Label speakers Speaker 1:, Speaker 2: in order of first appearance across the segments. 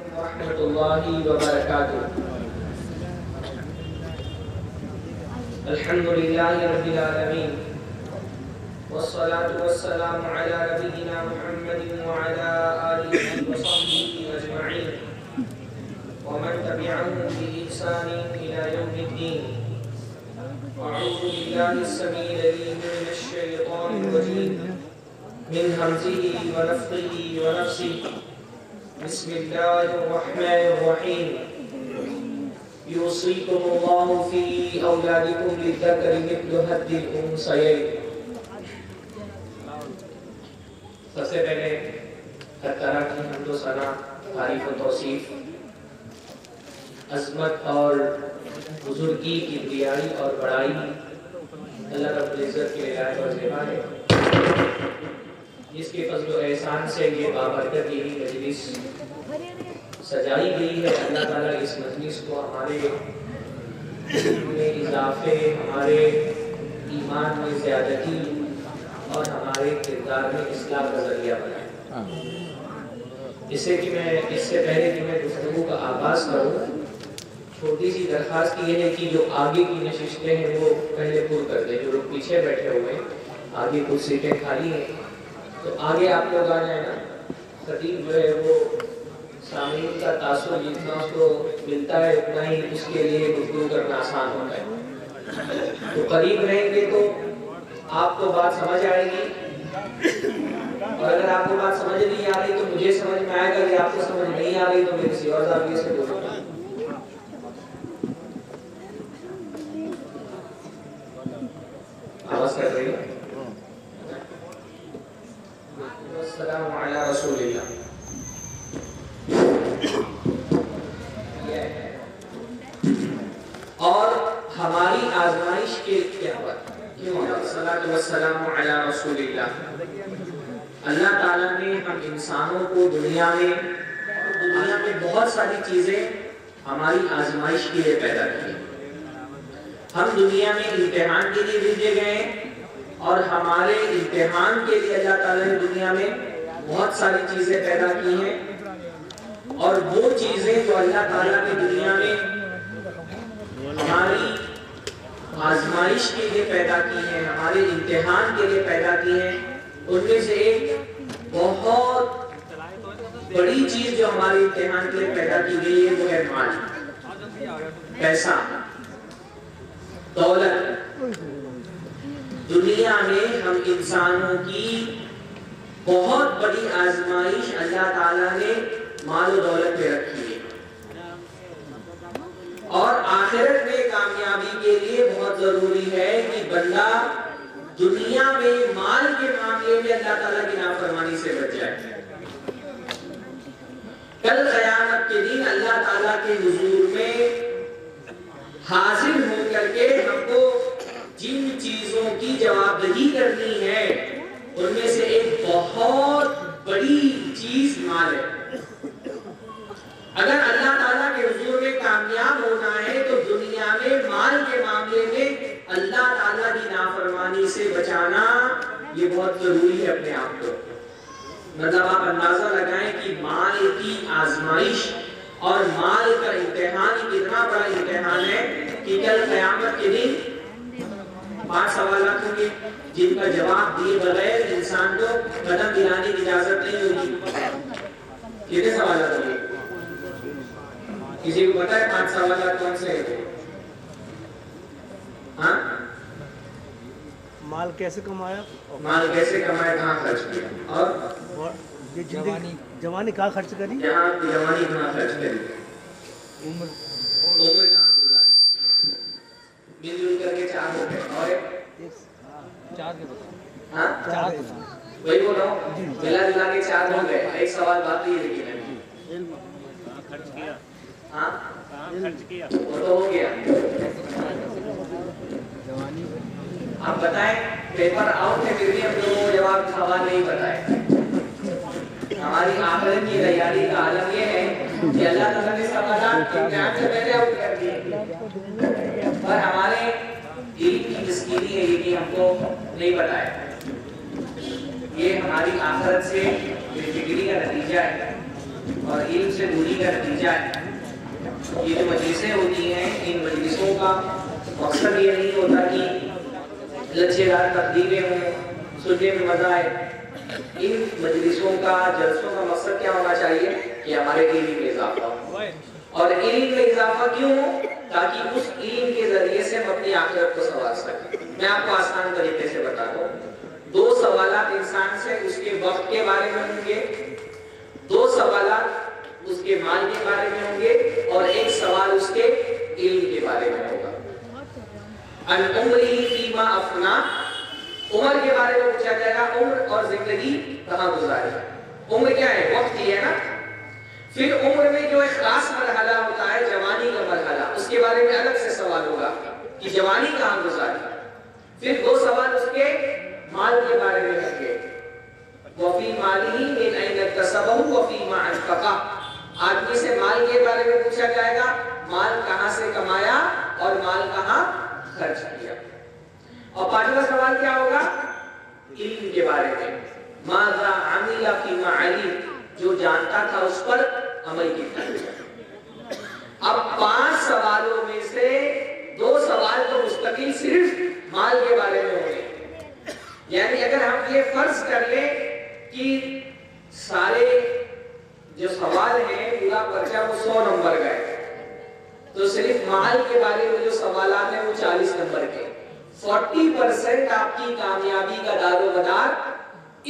Speaker 1: علیکم ورحمۃ اللہ وبرکاتہ۔ الحمد للہ رب العالمین والصلاة والسلام علی نبینا محمد وعلی آلہ وصحبہ اجمعین ومن تبعهم بإحسان إلى يوم الدين۔ أعوذ بالله السميع العليم من الشيطان الرجيم من همزه ونفخه ونفسه۔ بسم الله الرحمن الرحيم۔ يوصيكم الله في أولادكم للذكر مثل حظ الأنثيين۔ سب سے پہلے ہر طرح کی حمد و ثنا، تعریف و توصیف، عظمت اور بزرگی، کبریائی اور بڑائی اللہ رب العزت کے لائق اور زیبا ہے، جس کے فضل و احسان سے یہ بابرکت دینی مجلس سجائی گئی ہے۔ اللہ تعالیٰ اس مجلس کو ہمارے میں اضافے، ہمارے ایمان میں زیادتی اور ہمارے کردار میں اصلاح کا ذریعہ بنائے۔ اس سے پہلے کہ میں گفتگو کا آغاز کروں، چھوٹی سی درخواست یہ ہے کہ جو آگے کی نشستیں ہیں وہ پہلے پر کر دیں۔ جو لوگ پیچھے بیٹھے ہوئے ہیں، آگے کچھ سیٹیں خالی ہیں، تو آگے آپ لوگ آ جائیں نا۔ خطیب جو ہے وہ سامعین کا تاثر جتنا اس کو ملتا ہے اتنا ہی اس کے لیے گفتگو کرنا آسان ہوتا ہے۔ تو قریب رہیں گے تو آپ کو بات سمجھ آئے گی، اور اگر آپ کو بات سمجھ نہیں آ رہی تو مجھے سمجھ میں آئے گا کہ آپ کو سمجھ نہیں آ رہی تو میں کسی اور زاویے سے بولوں گا۔ آواز کر رہی ہے؟ السلام علی رسول اللہ۔ اور ہماری آزمائش کے کیا بات کیوں ہے؟ الصلاۃ والسلام علی رسول اللہ۔ اللہ تعالیٰ نے ہم انسانوں کو دنیا میں بہت ساری چیزیں ہماری آزمائش کے لیے پیدا کی۔ ہم دنیا میں امتحان کے لیے بھیجے گئے ہیں، اور ہمارے امتحان کے لیے اللہ تعالیٰ نے دنیا میں بہت ساری چیزیں پیدا کی ہیں، اور وہ چیزیں جو اللہ تعالیٰ نے دنیا میں ہماری آزمائش کے لیے پیدا کی ہیں، ہمارے امتحان کے لیے پیدا کی ہیں، ان میں سے ایک بہت بڑی چیز جو ہمارے امتحان کے لیے پیدا کی گئی ہے وہ ہے مال، پیسہ، دولت۔ دنیا میں ہم انسانوں کی بہت بڑی آزمائش اللہ تعالیٰ نے مال و دولت پہ رکھی ہے، اور آخرت میں کامیابی کے لیے بہت ضروری ہے کہ بندہ دنیا میں مال کے معاملے میں اللہ تعالیٰ کی نافرمانی سے بچ جائے۔ کل قیامت کے دن اللہ تعالیٰ کے حضور میں حاضر ہو کر کے ہم کو جن چیزوں کی جواب دہی کرنی ہے ان میں سے ایک بہت بڑی چیز مال ہے۔ اگر اللہ تعالیٰ کے حضور میں کامیاب ہونا ہے تو دنیا میں مال کے معاملے میں اللہ تعالیٰ کی نافرمانی سے بچانا یہ بہت ضروری ہے اپنے آپ کو۔ مطلب آپ اندازہ لگائیں کہ مال کی آزمائش اور مال کا امتحان کتنا بڑا امتحان ہے کہ کل قیامت کے دن 5 سوالات ہوں گے جن کا جواب دیے بغیر انسان کو قدم ہلانے کی اجازت نہیں ہوگی۔ کتنے سوالات ہوں گے؟ کسی کو پتا ہے 5 سوالات کون سے ہیں؟ ہاں؟
Speaker 2: مال کیسے کمایا،
Speaker 1: کہاں خرچ کیا، اور
Speaker 2: جوانی کہاں خرچ کری،
Speaker 1: جہاں جوانی کہاں خرچ کری، عمر کہاں گزاری۔ مل جل کر کے 4 ہو گئے، اور
Speaker 2: 4 کے بتا،
Speaker 1: ہاں
Speaker 2: 4
Speaker 1: وہی بول رہا ہوں، ملا جلا کے 4 ہو گئے۔ ایک سوال باقی ہے لیکن
Speaker 2: خرچ کیا،
Speaker 1: ہاں
Speaker 2: خرچ کیا،
Speaker 1: وہ تو ہو گیا۔ آپ بتائیں، پیپر آؤٹ ہے پھر بھی ہم لوگوں کو جواب سوال نہیں بتائے۔ ہماری آخرت کی تیاری کا عالم یہ ہے کہ اللہ تعالیٰ نے سوالات امتحان سے پہلے آؤٹ کر دیے، اور ہمارے دین کی مسکینی ہے یہ کہ ہم کو نہیں بتائے۔ یہ ہماری آخرت سے بے فکری کا نتیجہ ہے۔ اور علم سے دوری کا نتیجہ ہے. یہ جو مجلسیں ہوتی ہیں ان مجلسوں کا مقصد یہ نہیں ہوتا کہ لچے دار تقریریں ہوں سننے میں مزہ آئے. ان مجلسوں کا جلسوں کا مقصد کیا ہونا چاہیے کہ ہمارے علم میں اضافہ ہو. اور علم میں اضافہ کیوں ہو؟ تاکہ اس علم کے ذریعے سے ہم اپنی آخرت کو سنوار سکیں. میں آپ کو آسان طریقے سے بتاتا ہوں. 2 سوالات انسان سے اس کے وقت کے بارے میں ہوں گے, 2 سوالات اس کے مال کے بارے میں ہوں گے, اور 1 سوال اس کے علم کے بارے میں ہوگا. ان عمری فیما افنا, عمر کے بارے میں پوچھا جائے گا, عمر اور زندگی کہاں گزاری. عمر کیا ہے؟ وقت ہی ہے نا. پھر عمر میں جو ایک خاص مرحلہ ہوتا ہے جوانی کا مرحلہ, اس کے بارے میں الگ سے سوال ہوگا کہ جوانی کہاں گزاری. پھر 2 سوال اس کے مال کے بارے میں ہوں گے. وفی مالی من این اکتسبہ وفی ما انفقہ, آدمی سے مال کے بارے میں پوچھا جائے گا, مال کہاں سے کمایا اور مال کہاں خرچ کیا. اور 5واں سوال کیا ہوگا؟ علم کے بارے میں. ماذا عمل فیما علم, جو جانتا تھا اس پر عمل کیا. اب 5 سوالوں میں سے 2 سوال تو مستقل صرف مال کے بارے میں ہوں گے. یعنی اگر ہم یہ فرض کر لیں کہ سارے جو سوال ہیں پورا پرچہ وہ 100 نمبر کا ہے, تو صرف مال کے بارے میں جو سوالات ہیں وہ 40 نمبر کے. 40% آپ کی کامیابی کا دار و مدار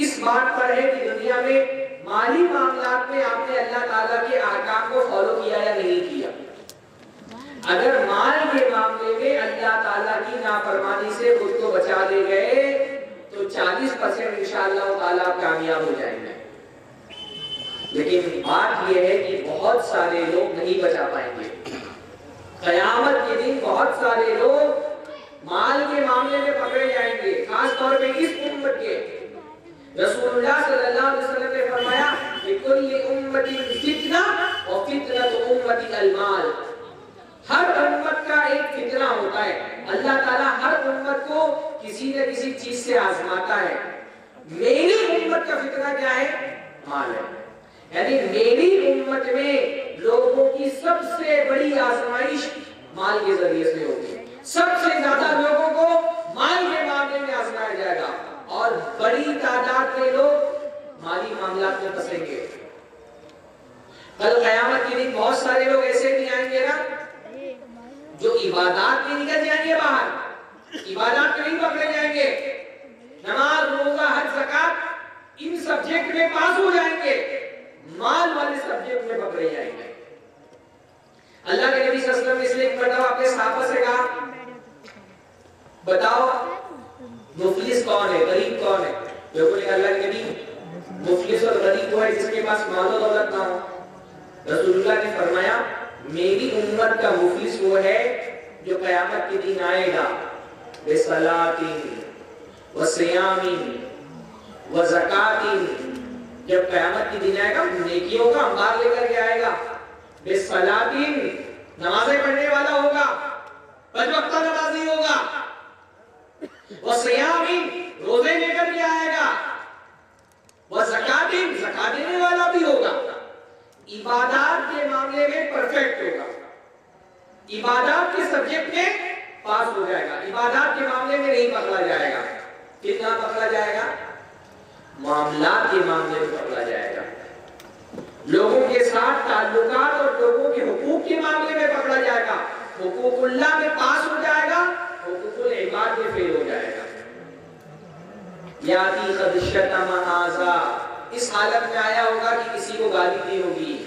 Speaker 1: اس بات پر ہے کہ دنیا میں مالی معاملات میں آپ نے اللہ تعالیٰ کے احکام کو فالو کیا یا نہیں کیا. اگر مال کے معاملے میں اللہ تعالیٰ کی نافرمانی سے خود کو بچا لے گئے تو 40% انشاءاللہ تعالیٰ کامیاب ہو جائیں گے. لیکن بات یہ ہے کہ بہت سارے لوگ نہیں بچا پائیں گے. قیامت کے دن بہت سارے لوگ مال کے معاملے میں پکڑے جائیں گے, خاص طور پہ اس امت کے. رسول اللہ صلی اللہ علیہ وسلم نے فرمایا کہ کل امت فتنہ وفتنۃ امتی المال, ہر امت کا ایک فتنہ ہوتا ہے. اللہ تعالیٰ ہر امت کو کسی نہ کسی چیز سے آزماتا ہے. میری امت کا فتنہ کیا ہے؟ مال ہے. یعنی میری امت میں لوگوں کی سب سے بڑی آزمائش مال کے ذریعے سے ہوگی. سب سے زیادہ لوگوں کو مال کے معاملے میں آزمایا جائے گا, اور بڑی تعداد میں لوگ مالی معاملات میں پھنسیں گے. کل قیامت کے دن بہت سارے لوگ ایسے بھی آئیں گے نا جو عبادات میں نکل جائیں گے باہر, عبادات میں نہیں پکڑے جائیں گے. نماز, روزہ, حج, زکات ان سبجیکٹ میں پاس ہو جائیں گے, مال والے سبجیکٹ میں پکڑے جائیں گے. اللہ کے نبی صلی اللہ علیہ وسلم نے اس لیے ایک مرتبہ اپنے صحابہ سے کہا, بتاؤ مفلس کون ہے, غریب کون ہے؟ دیکھو کہ اللہ کے نبی مفلس اور غریب وہ ہے جس کے پاس مال و دولت نہ ہو. رسول اللہ نے فرمایا میری امت کا مفلس وہ ہے جو قیامت کے دن آئے گا بصلاۃ وصیام وزکات. جب قیامت کے دن آئے گا نیکیوں کا انبار لے کر کے آئے گا. بصلاۃ, نمازیں پڑھنے والا ہوگا, 5 وقتہ نمازی ہوگا. وصیام, روزے لے کر کے آئے گا. وزکات, زکات دینے والا بھی ہوگا. عبادات کے معاملے میں پرفیکٹ ہوگا, عبادات کے سبجیکٹ میں پاس ہو جائے گا, عبادات کے معاملے میں نہیں پکڑا جائے گا. کتنا پکڑا جائے گا؟ معاملات کے معاملے میں پکڑا جائے گا. لوگوں کے ساتھ تعلقات اور لوگوں کے حقوق کے معاملے میں پکڑا جائے گا. حقوق اللہ میں پاس ہو جائے گا, حقوق العباد میں فیل ہو جائے گا. یاتی قد شتم ھذا, اس حالت میں آیا ہوگا کہ کسی کو گالی دی ہوگی.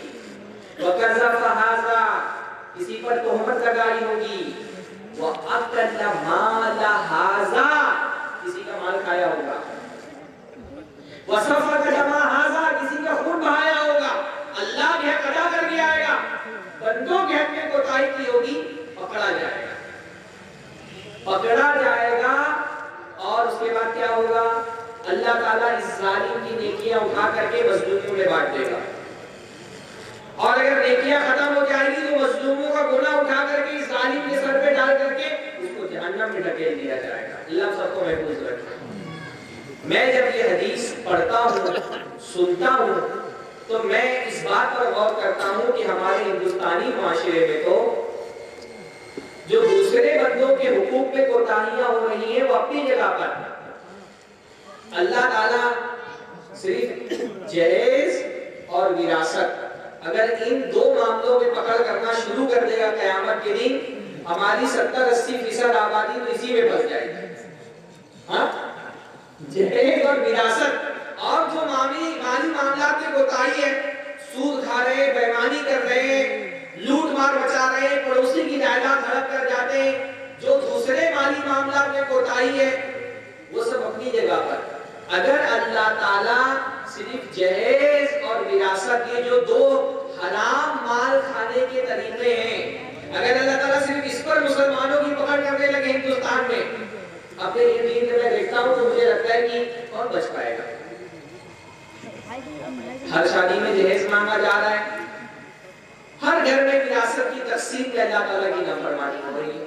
Speaker 1: وکذب ھذا, کسی پر تہمت لگائی ہوگی. واکل مال ھذا, کسی کا مال کھایا ہوگا. وسفک دم ھذا, کسی کا خون بہایا ہوگا. اللہ کے حق ادا کر کے آئے گا, بندوں کے حق میں کوتاہی کی ہوگی, پکڑا جائے گا. پکڑا جائے گا اور اس کے بعد کیا ہوگا؟ اللہ تعالیٰ اس ظالم کی نیکیاں اٹھا کر کے مظلوموں میں بانٹ دے گا. اور اگر نیکیاں ختم ہو جائیں گی تو مظلوموں کا گناہ اٹھا کر کے اس ظالم کے سر پہ ڈال کر کے اس کو جہنم میں ڈھکیل دیا جائے گا. اللہ سب کو محفوظ رکھے. میں جب یہ حدیث پڑھتا ہوں, سنتا ہوں, تو میں اس بات پر غور کرتا ہوں کہ ہمارے ہندوستانی معاشرے میں تو جو دوسرے بندوں کے حقوق میں کوتاہیاں ہو رہی ہیں وہ اپنی جگہ پر، اللہ تعالیٰ صرف جہیز اور وراثت، اگر ان دو معاملوں میں پکڑ کرنا شروع کر دے گا قیامت کے دن، ہماری 70-80% آبادی تو اسی میں پھنس جائے گی۔ ہاں، جہیز اور وراثت، اور جو مالی معاملات میں کوتاہی ہے، سود کھا رہے ہیں، بے ایمانی کر رہے ہیں، لوٹ مار مچا رہے ہیں، پڑوسی کی جائیداد ہڑپ کر جاتے ہیں، جو دوسرے مالی معاملات میں کوتاہی ہے، وہ سب اپنی جگہ پر۔ اگر اللہ تعالیٰ صرف جہیز اور وراثت، یہ جو دو حرام مال کھانے کے طریقے ہیں، اگر اللہ تعالیٰ صرف اس پر مسلمانوں کی پکڑ کرنے لگے ہندوستان میں، اپنے دین میں دیکھتا ہوں تو مجھے لگتا ہے کہ کون بچ پائے گا۔ ہر شادی میں جہیز مانگا جا رہا ہے، ہر گھر میں وراثت کی تقسیم میں اللہ تعالیٰ کی نافرمانی ہو رہی ہے۔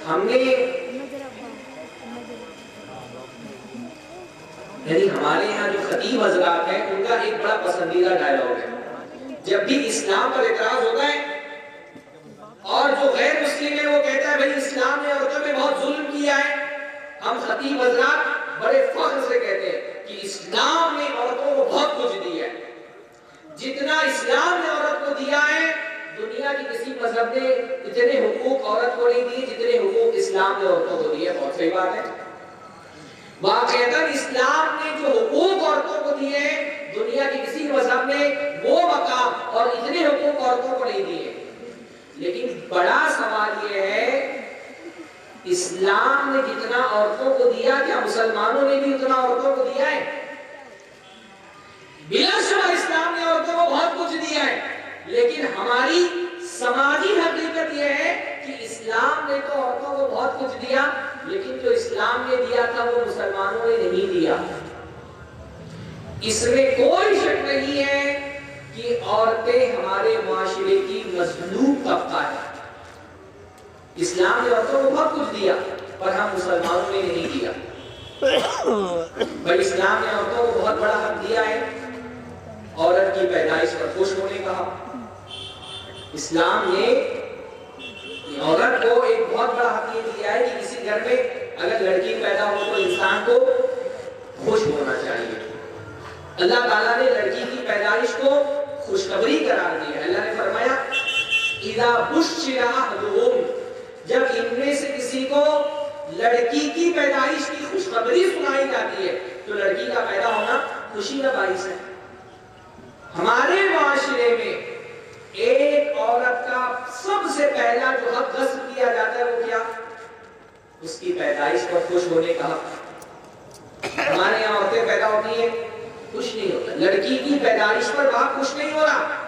Speaker 1: ہم نے یعنی ہمارے یہاں جو خطیب حضرات ہیں ان کا ایک بڑا پسندیدہ ڈائلاگ ہے، جب بھی اسلام پر اعتراض ہوتا ہے اور جو غیر مسلم ہے وہ کہتا ہے بھئی اسلام نے عورتوں پہ بہت ظلم کیا ہے، ہم خطیب حضرات بڑے فخر سے کہتے ہیں کہ اسلام نے عورتوں کو بہت کچھ دیا ہے، جتنا اسلام نے عورت کو دیا ہے دنیا کی کسی مذہب نے اتنے حقوق عورت کو نہیں دیے جتنے حقوق اسلام نے عورتوں کو دیے۔ بہت صحیح بات ہے، واقعتاً اسلام نے جو حقوق عورتوں کو دیے ہیں دنیا کی کسی مذہب نے وہ مقام اور اتنے حقوق عورتوں کو نہیں دیے۔ لیکن بڑا سوال یہ ہے، اسلام نے جتنا عورتوں کو دیا کیا مسلمانوں نے بھی اتنا عورتوں کو دیا ہے؟ بلا شبہ اسلام نے عورتوں کو بہت کچھ دیا ہے، لیکن ہماری سماجی حقیقت یہ ہے کہ اسلام نے تو عورتوں کو بہت کچھ دیا، لیکن جو اسلام نے دیا تھا وہ مسلمانوں نے نہیں دیا۔ اس میں کوئی شک نہیں ہے کہ عورتیں ہمارے معاشرے کی مظلوم طبقہ ہے۔ اسلام نے عورتوں کو بہت کچھ دیا پر ہم مسلمانوں نے نہیں دیا۔ بھائی اسلام نے عورتوں کو بہت بڑا حق دیا ہے، عورت کی پیدائش پر خوش ہونے کا حق۔ اسلام نے عورت کو ایک بہت بڑا حق یہ دیا ہے کہ کسی گھر میں اگر لڑکی پیدا ہو تو انسان کو خوش ہونا چاہیے۔ اللہ تعالیٰ نے لڑکی کی پیدائش کو خوشخبری قرار دی ہے۔ اللہ نے فرمایا اذا بشر احدهم، جب ان میں سے کسی کو لڑکی کی پیدائش کی خوشخبری سنائی جاتی ہے تو لڑکی کا پیدا ہونا خوشی کا باعث ہے۔ ہمارے معاشرے میں ایک عورت کا سب سے پہلا جو حق غصب کیا جاتا ہے وہ کیا؟ اس کی پیدائش پر خوش ہونے کا حق۔ ہمارے یہاں عورتیں پیدا ہوتی ہیں، خوش نہیں ہوتا، لڑکی کی پیدائش پر باپ خوش نہیں ہو رہا،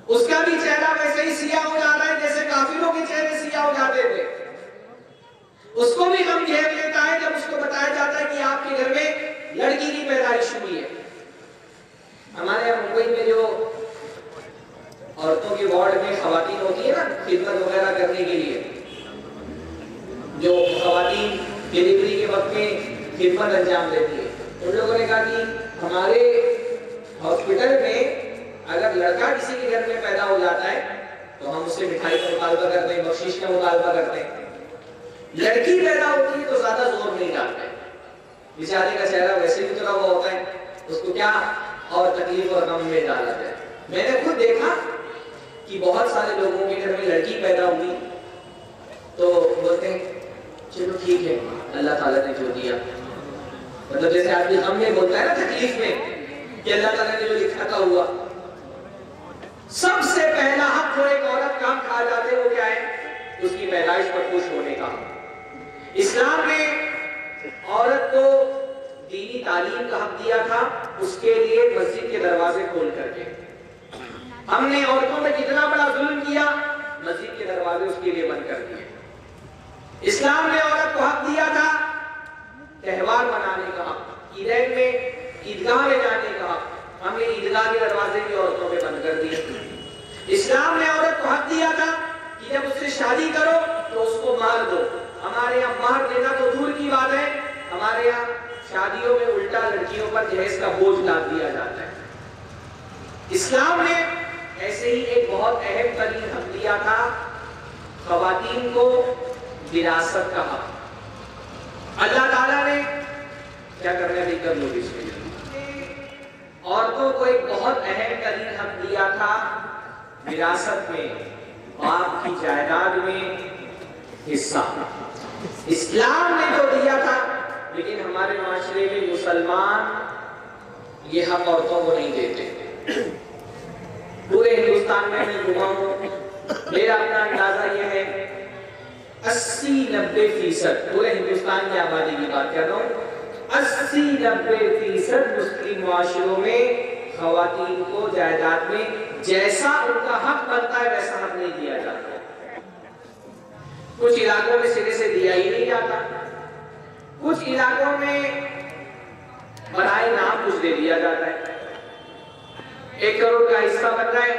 Speaker 1: اس کا بھی چہرہ ویسے ہی سیاہ ہو جاتا ہے جیسے کافروں کے چہرے سیاہ ہو جاتے تھے، اس کو بھی غم گھیر لیتا ہے جب اس کو بتایا جاتا ہے کہ آپ کے گھر میں لڑکی کی پیدائش ہوئی ہے۔ ہمارے یہاں ممبئی میں جو عورتوں کے وارڈ میں خواتین ہوتی ہیں نا خدمت وغیرہ کرنے کے لیے، جو خواتین ڈیلیوری کے وقت میں خدمت انجام دیتی ہے، ان لوگوں نے کہا کہ ہمارے ہاسپٹل میں اگر لڑکا کسی کے گھر میں پیدا ہو جاتا ہے تو ہم اس سے مٹھائی کا مطالبہ کرتے ہیں، بخشش کا مطالبہ کرتے ہیں، لڑکی پیدا ہوتی ہے تو زیادہ زور نہیں ڈالتے، بیچارے کا چہرہ ویسے بھی اترا ہوا ہوتا ہے، اس کو کیا اور تکلیف اور غم میں ڈالا جائے۔ میں نے خود دیکھا کہ بہت سارے لوگوں کے گھر میں لڑکی پیدا ہوئی تو بولتے ہیں چلو ٹھیک ہے اللہ تعالیٰ نے جو دیا، مطلب جیسے آدمی غم میں بولتا ہے نا تکلیف میں کہ اللہ تعالیٰ نے جو لکھا تھا ہوا۔ سب سے پہلا حق جو ایک عورت کا کھا جاتے وہ کیا ہے؟ اس کی پیدائش پر خوش ہونے کا۔ اسلام نے عورت کو دینی تعلیم کا حق دیا تھا، اس کے لیے مسجد کے دروازے کھول کر کے۔ ہم نے عورتوں میں کتنا بڑا ظلم کیا، مسجد کے دروازے اس کے لیے بند کر دیے۔ اسلام نے عورت کو حق دیا تھا تہوار منانے کا حق، عیدین میں عیدگاہ میں جانے کا حق، ہم نے عیدگاہ کے دروازے بھی عورتوں پہ بند کر دیے۔ اسلام نے عورت کو حق دیا تھا کہ جب اس سے شادی کرو تو اس کو مہر دو۔ ہمارے یہاں مہر دینا تو دور کی بات ہے، ہمارے یہاں شادیوں میں الٹا لڑکیوں پر جہیز کا بوجھ لاد دیا جاتا ہے۔ اسلام نے ایسے ہی ایک بہت اہم ترین حق دیا تھا، خواتین کو وراثت کا حق۔ اللہ تعالیٰ نے کیا کرنا ہے کر لو اس میں، عورتوں کو ایک بہت اہم ترین حق دیا تھا وراثت میں، باپ کی جائیداد میں حصہ۔ اسلام نے تو دیا تھا، لیکن ہمارے معاشرے میں مسلمان یہ حق عورتوں کو نہیں دیتے۔ پورے ہندوستان میں گھوما ہوں، میرا اپنا اندازہ یہ ہے 80-90% پورے ہندوستان کی آبادی کی بات کر رہا ہوں، 80-90% مسلم معاشروں میں خواتین کو جائیداد میں جیسا ان کا حق بنتا ہے ویسا حق نہیں دیا جاتا۔ کچھ علاقوں میں سرے سے دیا ہی نہیں جاتا، کچھ علاقوں میں برائے نام کچھ دے دیا جاتا ہے۔ 1 کروڑ کا حصہ بن رہا ہے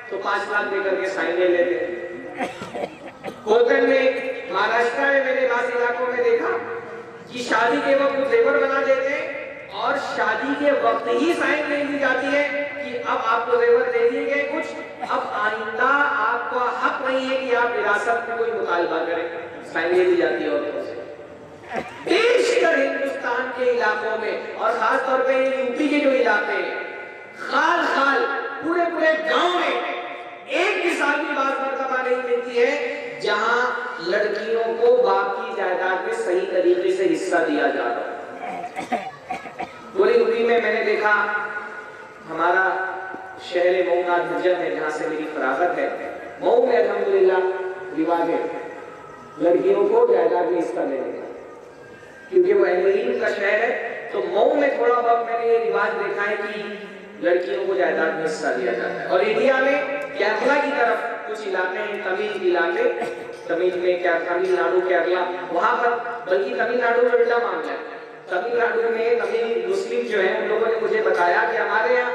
Speaker 1: تو 5 لاکھ دے کر کے سائن لے لیتے ہیں۔ کوکن میں، مہاراشٹر میں میں نے بعض علاقوں میں دیکھا کہ شادی کے وقت زیور بنا دیتے ہیں اور شادی کے وقت ہی سائن لے لی جاتی ہے کہ اب آپ کو زیور دے دیے گئے کچھ، اب آئندہ آپ کا حق نہیں ہے کہ آپ وراثت میں کوئی مطالبہ کریں، سائن لے لی جاتی ہے عورتوں سے۔ بیشتر ہندوستان کے علاقوں میں اور خاص طور پہ یو پی کے جو علاقے ہیں، خال خال پورے گاؤں میں ایک مثال کی بات مرتبہ نہیں ملتی ہے جہاں لڑکیوں کو باپ کی جائیداد میں صحیح طریقے سے حصہ دیا جا رہا ہے۔ پوری یو پی میں میں نے دیکھا، ہمارا شہر مئو ناتھ ہے جہاں سے میری فراغت ہے، مئو میں الحمدللہ رواج ہے لڑکیوں کو جائیداد میں حصہ دینے کا، کیونکہ وہ اہل علم کا شہر ہے، تو مئو میں تھوڑا بہت میں نے یہ رواج دیکھا ہے کہ لڑکیوں کو جائیداد میں حصہ دیا جاتا ہے۔ اور انڈیا میں کیرلا کی طرف کچھ علاقے ہیں، تمل علاقے، تمل میں کیا تمل ناڈو کیرلا، وہاں پر بلکہ تمل ناڈو میں الٹا معاملہ ہے۔ تمل ناڈو میں تمل مسلم جو ہیں ان لوگوں نے مجھے بتایا کہ ہمارے یہاں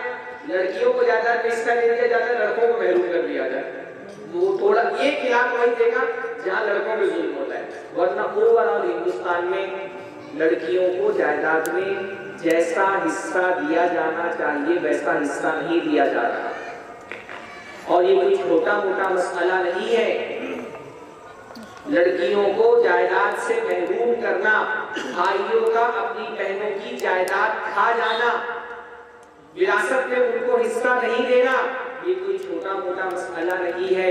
Speaker 1: لڑکیوں کو جائیداد میں حصہ نہیں دیا جاتا ہے، لڑکوں کو محروم کر دیا جاتا ہے۔ وہ تھوڑا ایک علاقہ وہی دیکھا جہاں لڑکوں پہ ظلم ہوتا ہے، ورنہ اوور آل ہندوستان میں لڑکیوں کو جائیداد میں جیسا حصہ دیا جانا چاہیے ویسا حصہ نہیں دیا جا رہا، اور یہ کوئی چھوٹا موٹا مسئلہ نہیں ہے۔ لڑکیوں کو جائیداد سے محروم کرنا، بھائیوں کا اپنی بہنوں کی جائیداد کھا جانا، وراثت میں ان کو حصہ نہیں دینا، یہ کوئی چھوٹا موٹا مسئلہ نہیں ہے۔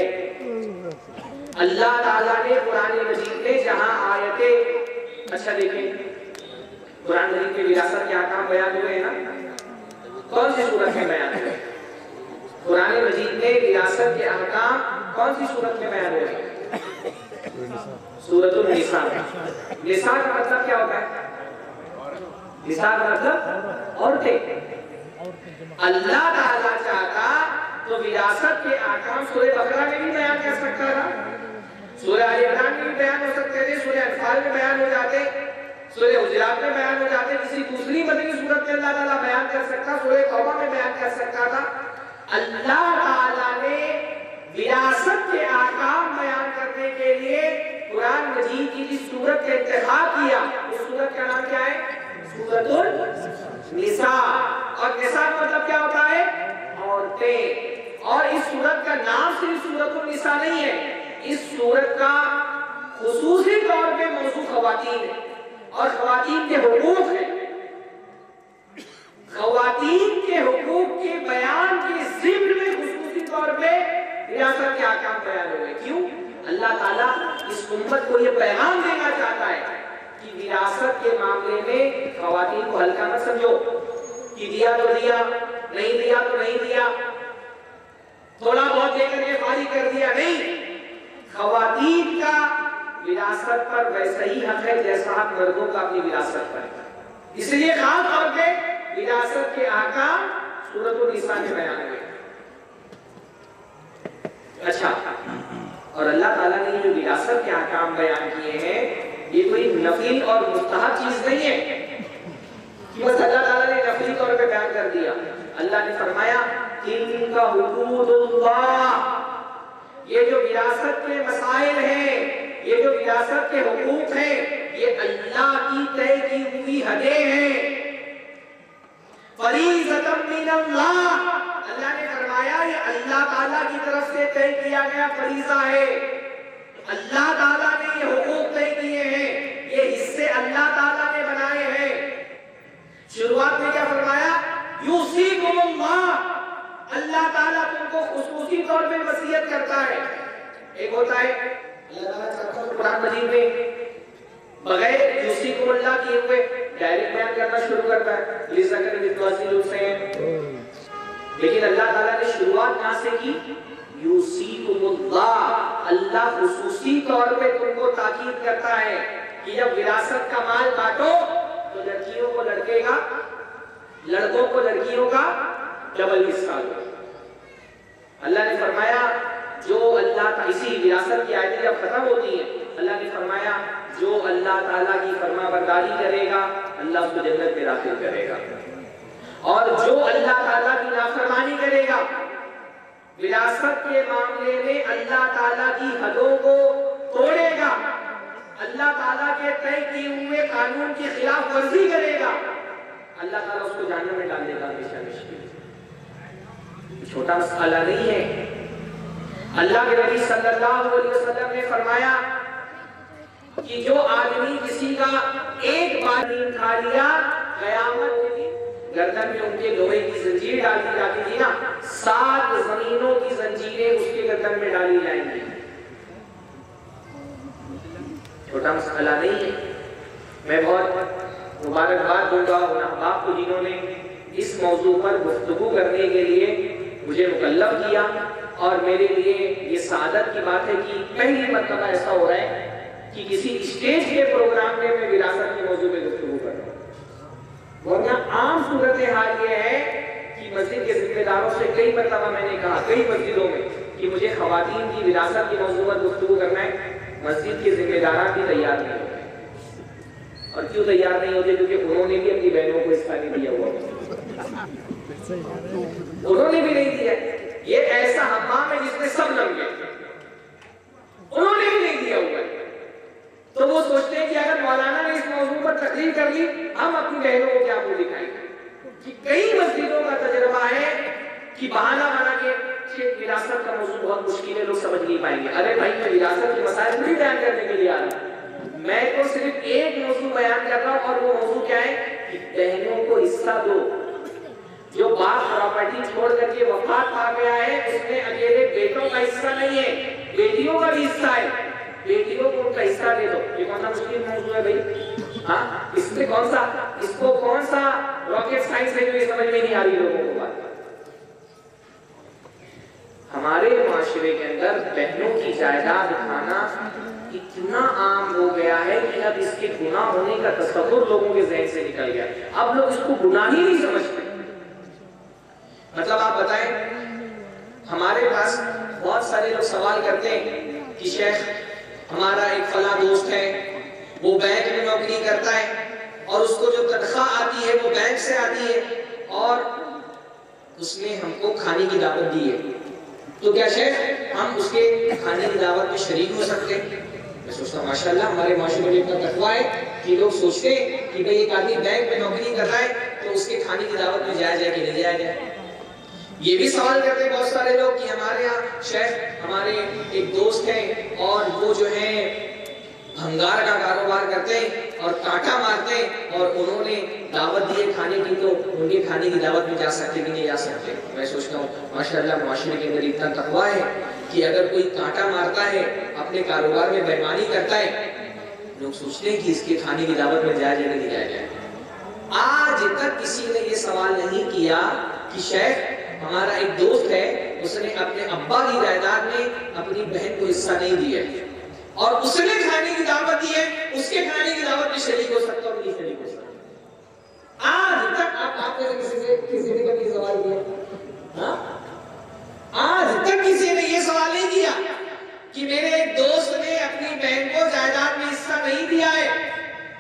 Speaker 1: اللہ تعالیٰ نے قرآن مجید میں جہاں آیتیں، اچھا دیکھیں قرآن مجید میں وراثت کے احکام بیان ہوئے ہیں نا، کون سی صورت میں بیان ہوئے؟ قرآن مجید میں وراثت کے احکام کون سی صورت میں بیان ہوئے؟ سورۃ النساء۔ نساء کا مطلب کیا ہوتا ہے؟ نساء کا مطلب عورتیں۔ اللہ تعالیٰ چاہتا تو وراثت کے احکام سورہ بقرہ میں بھی بیان کر سکتا تھا، سورہ آل عمران میں بھی بیان ہو سکتے تھے، سورہ انفال میں بیان ہو جاتے، سورہ حجرات میں بیان ہو جاتے، کسی دوسری مدنی سورت میں اللہ تعالیٰ بیان کر سکتا، سورہ توبہ میں بیان کر سکتا تھا۔ اللہ تعالیٰ نے وراثت کے احکام بیان کرنے کے لیے قرآن مجید کی جس سورت کا انتخاب کیا، اس سورت کا نام کیا ہے؟ سورۃ النساء۔ اور نساء کا مطلب کیا ہوتا ہے؟ عورتیں۔ اور اس سورت کا نام صرف سورۃ النساء نہیں ہے، اس سورت کا خصوصی طور پہ موضوع خواتین ہے اور خواتین کے حقوق ہیں۔ خواتین کے حقوق کے بیان کے ضمن میں خصوصی طور پہ وراثت کے احکام بیان ہوئے۔ کیوں؟ اللہ تعالیٰ اس امت کو یہ پیغام دینا چاہتا ہے کہ وراثت کے معاملے میں خواتین کو ہلکا مت سمجھو کہ دیا تو دیا، نہیں دیا تو نہیں دیا، تھوڑا بہت دے کر کے خالی کر دیا، نہیں۔ خواتین کا وراثت پر ویسا ہی حق ہے جیسا حق مردوں کا اپنی وراثت پر ہے، اس لیے خاص طور پہ وراثت کے احکام سورۃ النساء میں بیان ہوئے۔ اچھا، اور اللہ تعالیٰ نے جو وراثت کے احکام بیان کیے ہیں یہ کوئی نفلی اور مستحب چیز نہیں ہے کہ بس اللہ تعالیٰ نے نفلی طور پہ بیان کر دیا۔ اللہ نے فرمایا ان کا حدود اللہ، یہ جو وراثت کے مسائل ہیں، یہ جو وراثت کے حقوق ہیں، یہ اللہ کی طے کی ہوئی حدیں ہیں۔ فریضۃ من اللہ، اللہ نے فرمایا یہ اللہ تعالیٰ کی طرف سے طے کیا گیا فریضہ ہے، اللہ تعالیٰ نے یہ حقوق طے کیے ہیں، یہ حصے اللہ تعالیٰ نے بنائے ہیں۔ شروعات میں کیا فرمایا؟ یوصیکم اللہ، اللہ تعالیٰ تم کو خصوصی طور پہ وصیت کرتا ہے۔ ایک ہوتا ہے اللہ تعالیٰ قرآن مجید میں بغیر یوصیکم اللہ کیے ہوئے ڈائریکٹ بیان کرنا شروع کرتا ہے، لِذَكَرِ مِثْلُ حَظِّ الْأُنثَيَيْنِ، لیکن اللہ تعالیٰ نے شروعات کہاں سے کی؟ یوصیکم اللہ، اللہ خصوصی طور پہ تم کو تاکید کرتا ہے کہ جب وراثت کا مال بانٹو تو لڑکیوں کو لڑکے گا، لڑکوں کو لڑکیوں کا ڈبل حصہ ہوگا۔ اللہ نے فرمایا جو اللہ، اسی وراثت کی آیتیں جب ختم ہوتی ہیں اللہ نے فرمایا جو اللہ تعالیٰ کی فرما برداری کرے گا اللہ اس کو جنت میں داخل کرے گا، اور جو اللہ تعالیٰ کی نافرمانی کرے گا وراثت کے معاملے میں اللہ تعالیٰ کی حدوں کو توڑے گا، اللہ تعالیٰ کے طے کیے ہوئے قانون کی خلاف ورزی کرے گا، اللہ تعالیٰ اس کو جہنم میں ڈال دے گا ہمیشہ ہمیشہ۔ چھوٹا مسئلہ نہیں ہے۔ اللہ کے نبی صلی اللہ علیہ وسلم نے فرمایا کہ جو آدمی کسی کا ایک بار نیند کھا لیا قیامت کے دن گردن میں ان کے لوہے کی زنجیر ڈالی جاتی تھی نا، 7 زمینوں کی زنجیریں اس کے گردن میں ڈالی جائیں گی۔ چھوٹا مسئلہ نہیں ہے۔ میں بہت مبارکباد دوں گا ان احباب کو جنہوں نے اس موضوع پر گفتگو کرنے کے لیے مجھے مکلف کیا، اور میرے لیے یہ سعادت کی بات ہے کہ پہلی مرتبہ ایسا ہو رہا ہے کہ کسی اسٹیج کے پروگرام میں میں وراثت کے موضوع پہ گفتگو کر رہا ہوں۔ ورنہ عام صورتحال یہ ہے کہ مسجد کے ذمہ داروں سے کئی مرتبہ میں نے کہا کئی مسجدوں میں کہ مجھے خواتین کی وراثت کے موضوع پر گفتگو کرنا ہے، مسجد کے ذمہ داران بھی تیار نہیں ہوتے۔ اور کیوں تیار نہیں ہوتے؟ کیونکہ انہوں نے بھی اپنی بہنوں کو حصہ نہیں دیا ہوا، انہوں نے بھی نہیں دیا۔ یہ ایسا حمام ہے جس میں سب لگ گئے، انہوں نے بھی نہیں دیا ہوا ہے۔ تو وہ سوچتے ہیں کہ اگر مولانا نے اس موضوع پر تقریر کر لی ہم اپنی بہنوں کو کیا منہ دکھائیں گے۔ کہ کئی مسجدوں کا تجربہ ہے کہ بہانہ بنا کے وراثت کا موضوع بہت مشکل ہے، لوگ سمجھ نہیں پائیں گے۔ ارے بھائی میں وراثت کے مسائل نہیں بیان کرنے کے لیے آ رہا ہوں، میں تو صرف ایک موضوع بیان کر رہا ہوں، اور وہ موضوع کیا ہے کہ بہنوں کو حصہ دو۔ جو باپ پراپرٹی چھوڑ کر کے وفات پا گیا ہے اس میں اکیلے بیٹوں کا حصہ نہیں ہے، بیٹیوں کا بھی حصہ ہے، بیٹیوں کو ان کا حصہ دے دو۔ یہ کون سا مشکل موضوع ہے بھائی؟ ہاں اس میں کون سا، اس کو کون سا راکٹ سائنس ہے جو یہ سمجھ میں نہیں آ رہی لوگوں کو بات۔ ہمارے معاشرے کے اندر بہنوں کی جائیداد کھانا اتنا عام ہو گیا ہے کہ اب اس کے گناہ ہونے کا تصور لوگوں کے ذہن سے نکل گیا، اب لوگ اس کو گناہ ہی نہیں سمجھتے۔ مطلب آپ بتائیں، ہمارے پاس بہت سارے لوگ سوال کرتے ہیں کہ شیخ ہمارا ایک فلاں دوست ہے وہ بینک میں نوکری کرتا ہے اور اس کو جو تنخواہ آتی ہے وہ بینک سے آتی ہے اور اس نے ہم کو کھانے کی دعوت دی ہے، تو کیا شیخ ہم اس کے کھانے کی دعوت میں شریک ہو سکتے ہیں؟ میں سوچتا ہوں ماشاءاللہ ہمارے معاشرے میں اتنا تقویٰ ہے کہ لوگ سوچتے ہیں کہ بھئی ایک آدمی بینک میں نوکری کر رہا ہے تو اس کے کھانے کی دعوت میں جایا جائے کہ نہیں جایا جائے۔ یہ بھی سوال کرتے ہیں بہت سارے لوگ کہ ہمارے یہاں شیخ ہمارے ایک دوست ہیں اور وہ جو ہیں بھنگار کا کاروبار کرتے ہیں اور کانٹا مارتے ہیں اور انہوں نے دعوت دی ہے کھانے کی، تو ان کے کھانے کی دعوت میں جا سکتے کہ نہیں جا سکتے؟ میں سوچتا ہوں ماشاءاللہ معاشرے کے اندر اتنا تقویٰ ہے کہ اگر کوئی کانٹا مارتا ہے اپنے کاروبار میں بےایمانی کرتا ہے لوگ سوچتے ہیں کہ اس کے کھانے کی دعوت میں جایا جائے نہیں جایا جائے۔ آج تک کسی نے یہ سوال نہیں کیا کہ شیخ ہمارا ایک دوست ہے اس نے اپنے ابا کی جائیداد میں اپنی بہن کو حصہ نہیں دیا اور اس نے کھانے کی دعوت دی ہے، اس کے کھانے کی دعوت میں شریک ہو سکتا اور نہیں شریک ہو سکتا۔ آج تک آپ نے کسی نے کبھی سوال کیا؟ آج تک کسی نے یہ سوال نہیں کیا کہ میرے ایک دوست نے اپنی بہن کو جائیداد میں حصہ نہیں دیا ہے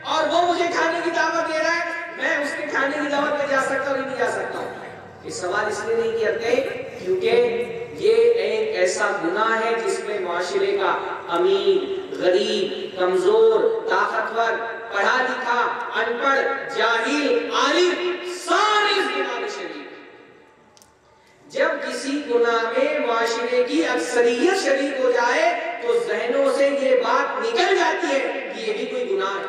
Speaker 1: اور وہ مجھے کھانے کی دعوت دے رہا ہے، میں اس کے کھانے کی دعوت میں جا سکتا اور نہیں جا سکتا ہوں۔ یہ سوال اس لیے نہیں کرتے کیونکہ یہ ایک ایسا گناہ ہے جس میں معاشرے کا امیر، غریب، کمزور، طاقتور، پڑھا لکھا، ان پڑھ، جاہل، عالم سارے جب کسی گناہ میں معاشرے کی اکثریت شریک ہو جائے تو ذہنوں سے یہ بات نکل جاتی ہے کہ یہ بھی کوئی گناہ ہے،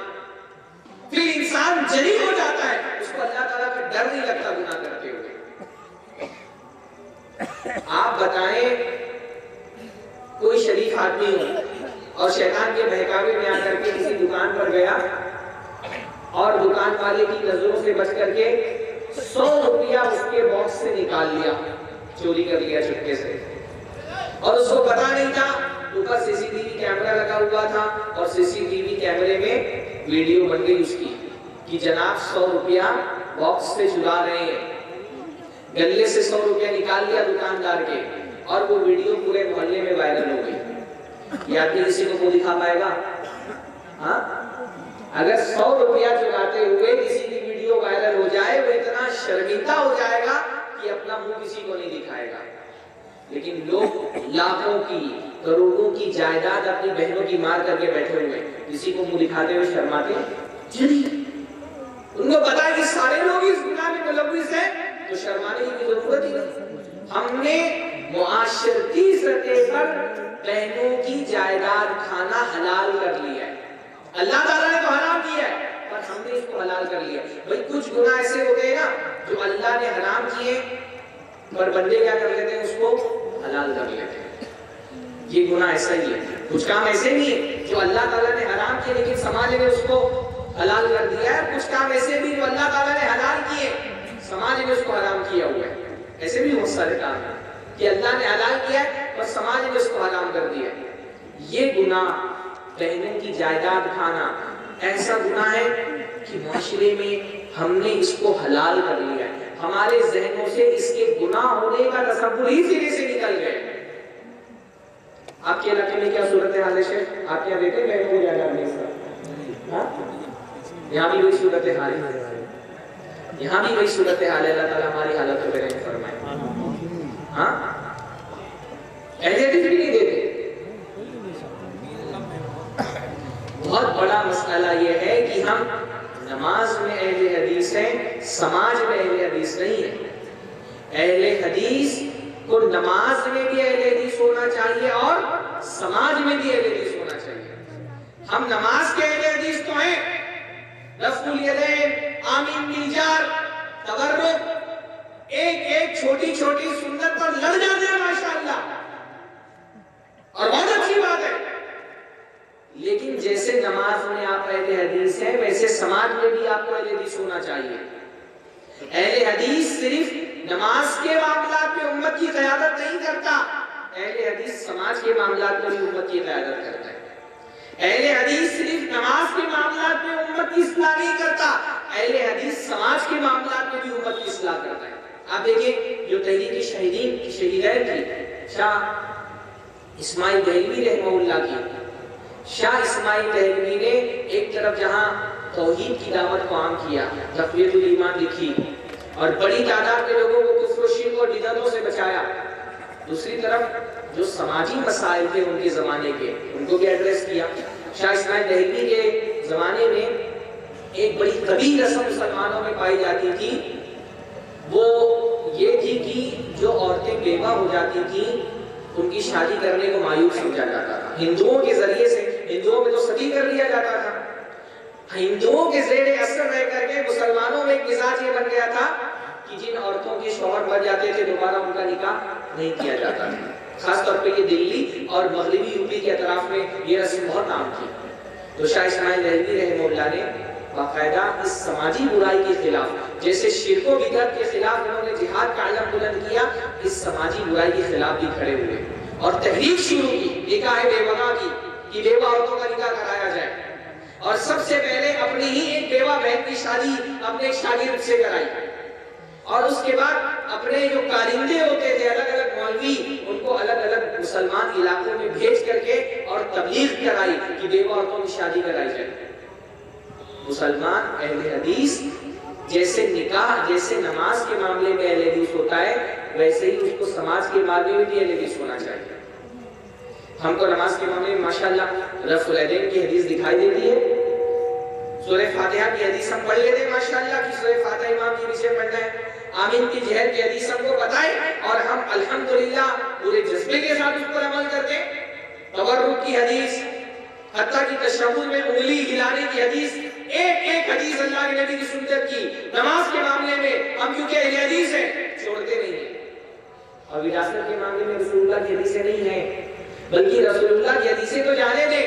Speaker 1: پھر انسان جری ہو جاتا ہے، اس کو اللہ تعالیٰ کا ڈر نہیں لگتا گناہ کرتے ہوئے۔ آپ بتائیں کوئی شریف آدمی ہو اور شیطان کے بہکاوے میں آ کر کے کسی دکان پر گیا اور دکان والے کی نظروں سے بچ کر کے 100 روپیہ اس کے باکس سے نکال لیا، چوری کر لیا چپکے سے، اور اس کو پتا نہیں تھا، اوپر سی سی ٹی وی کیمرہ لگا ہوا تھا اور سی سی ٹی وی کیمرے میں ویڈیو بن گئی اس کی کہ جناب 100 روپیہ باکس سے چرا رہے ہیں، گلے سے 100 روپیہ نکال لیا دکاندار کے، اور وہ ویڈیو پورے محلے میں وائرل ہو گئی۔ یہ آدمی کسی کو منہ دکھا پائے گا؟ ہاں، اگر 100 روپیہ چراتے ہوئے کسی کی ویڈیو وائرل ہو جائے وہ اتنا شرمندہ ہو جائے گا کہ اپنا منہ کسی کو نہیں دکھائے گا۔ لیکن لوگ لاکھوں کی کروڑوں کی جائیداد اپنی بہنوں کی مار کر کے بیٹھے ہوئے، کسی کو منہ دکھاتے ہوئے شرماتے جی، ان کو پتا ہے کہ سارے لوگ اس گناہ میں ملوث ہیں تو شرمانے کی ضرورت ہی نہیں۔ ہم نے معاشرتی سطح پر بہنوں کی جائیداد کھانا حلال کر لیا ہے، اللہ تعالیٰ نے تو حرام کیا ہے پر ہم نے اس کو حلال کر لیا۔ بھئی کچھ گناہ ایسے ہوتے ہیں نا جو اللہ نے حرام کیے پر بندے کیا کر لیتے ہیں، اس کو حلال کر لیتے ہیں۔ یہ گناہ ایسا ہی ہے، کچھ کام ایسے نہیں ہے جو اللہ تعالیٰ نے حرام کیے لیکن سماج نے اس کو حلال کر دیا ہے، کچھ کام ایسے بھی جو اللہ تعالیٰ نے حلال کیے سماج نے اس کو حرام کیا ہوا ہے۔ ایسے بھی بہت سارے کام ہیں کہ اللہ نے حلال کیا ہے اور سماج نے اس کو حرام کر دیا ہے۔ یہ گناہ بہنوں کی جائیداد کھانا ایسا گناہ ہے کہ معاشرے میں ہم نے اس کو حلال کر لیا ہے، ہمارے ذہنوں سے اس کے گناہ ہونے کا تصور ہی سرے سے نکل گئے۔ آپ کے علاقے میں کیا صورتحال ہے شیخ؟ آپ کیا دیتے ہیں بہنوں کو جائیداد نہیں سر؟ یہاں بھی وہی صورتحال ہے، یہاں بھی وہی صورتحال ہے۔ اللہ تعالیٰ ہماری حالت کو رحم فرمائے۔ ہاں، اہل حدیث بھی نہیں دیتے۔ بہت بڑا مسئلہ یہ ہے کہ ہم نماز میں اہل حدیث ہیں، سماج میں اہل حدیث نہیں ہے۔ اہل حدیث کو نماز میں بھی اہل حدیث ہونا چاہیے اور سماج میں بھی اہل حدیث ہونا چاہیے۔ ہم نماز کے اہل حدیث تو ہیں، رفع الیدین، آمین بالجار، تورک، ایک ایک چھوٹی چھوٹی سنت پر لڑ جاتے ہیں ماشاءاللہ، اور بہت اچھی بات ہے۔ لیکن جیسے نماز میں آپ اہل حدیث ہیں ویسے سماج میں بھی آپ کو اہل حدیث ہونا چاہیے۔ اہل حدیث صرف نماز کے معاملات میں امت کی قیادت نہیں کرتا، اہل حدیث سماج کے معاملات میں بھی امت کی قیادت کرتا ہے۔ اہل حدیث صرف نماز کے معاملات میں امت کی اصلاح نہیں کرتا، اہل حدیث سماج کے معاملات میں بھی امت کی اصلاح کرتا ہے۔ آپ دیکھیں جو تحریک شہیدین کی شاہ اسماعیل دہلوی رحمہ اللہ کی، شاہ اسماعیل دہلوی نے ایک طرف جہاں توحید کی دعوت کو عام کیا، تقویت الایمان لکھی اور بڑی تعداد کے لوگوں کو کفر و شرک اور بدعتوں سے بچایا، دوسری طرف جو سماجی مسائل تھے ان کے زمانے کے ان کو بھی ایڈریس کیا۔ شاہ اسماعیل دہلوی کے زمانے میں ایک بڑی قبیح رسم مسلمانوں میں پائی جاتی تھی، وہ یہ تھی کہ جو عورتیں بیوہ ہو جاتی تھیں ان کی شادی کرنے کو معیوب سمجھا جاتا تھا۔ ہندوؤں کے ذریعے سے، ہندوؤں میں تو ستی کر لیا جاتا تھا، ہندوؤں کے زیر اثر رہ کر کے مسلمانوں میں ایک مزاج یہ بن گیا تھا کہ جن عورتوں کے شوہر مر جاتے تھے دوبارہ ان کا نکاح نہیں کیا جاتا تھا۔ خاص طور پہ یہ دلی اور مغربی یوپی کے اطراف میں یہ رسم بہت عام تھی۔ تو شاہ اسماعیل دہلوی رحمہ اللہ نے باقاعدہ اس سماجی برائی کے خلاف، جیسے شرک و بدعت کے خلاف انہوں نے جہاد کا علم بلند کیا، اس سماجی برائی کے خلاف بھی کھڑے ہوئے اور تحریک شروع کی نکاح بیوہ کی کہ بیوہ عورتوں کا نکاح کرایا جائے، اور سب سے پہلے اپنی ہی ایک بیوہ بہن کی شادی اپنے ایک شاگرد سے کرائی، اور اس کے بعد اپنے جو کارندے ہوتے تھے الگ الگ مولوی ان کو الگ الگ مسلمان علاقوں میں بھیج کر کے اور تبلیغ کرائی کہ بیوہ عورتوں کی شادی کرائی جائے۔ مسلمان اہل حدیث جیسے نکاح، جیسے نماز کے معاملے میں اہل حدیث ہوتا ہے ویسے ہی اس کو سماج کے معاملے میں بھی اہل حدیث ہونا چاہیے۔ ہم کو نماز کے معاملے میں ماشاءاللہ رفع الیدین کی حدیث دکھائی دیتی ہے، سورہ فاتحہ کی حدیث ہم پڑھ لیتے ہیں ماشاءاللہ کہ سورہ فاتحہ امام کے پیچھے پڑھنا ہے، آمین کی جہر کی حدیث ہم کو بتائے اور ہم الحمدللہ پورے جذبے کے ساتھ اس پر عمل کرتے. تورک کی حدیث، حتیٰ کہ تشہد میں انگلی ہلانے کی حدیث، ایک ایک حدیث اللہ کے نبی کی سنت کی. نماز کے معاملے میں ہم کیونکہ اہل حدیث ہیں چھوڑتے نہیں ہیں. اور وراثت کے معاملے میں رسول اللہ کی حدیثیں نہیں ہیں، بلکہ رسول اللہ کی حدیثیں تو جانے دے.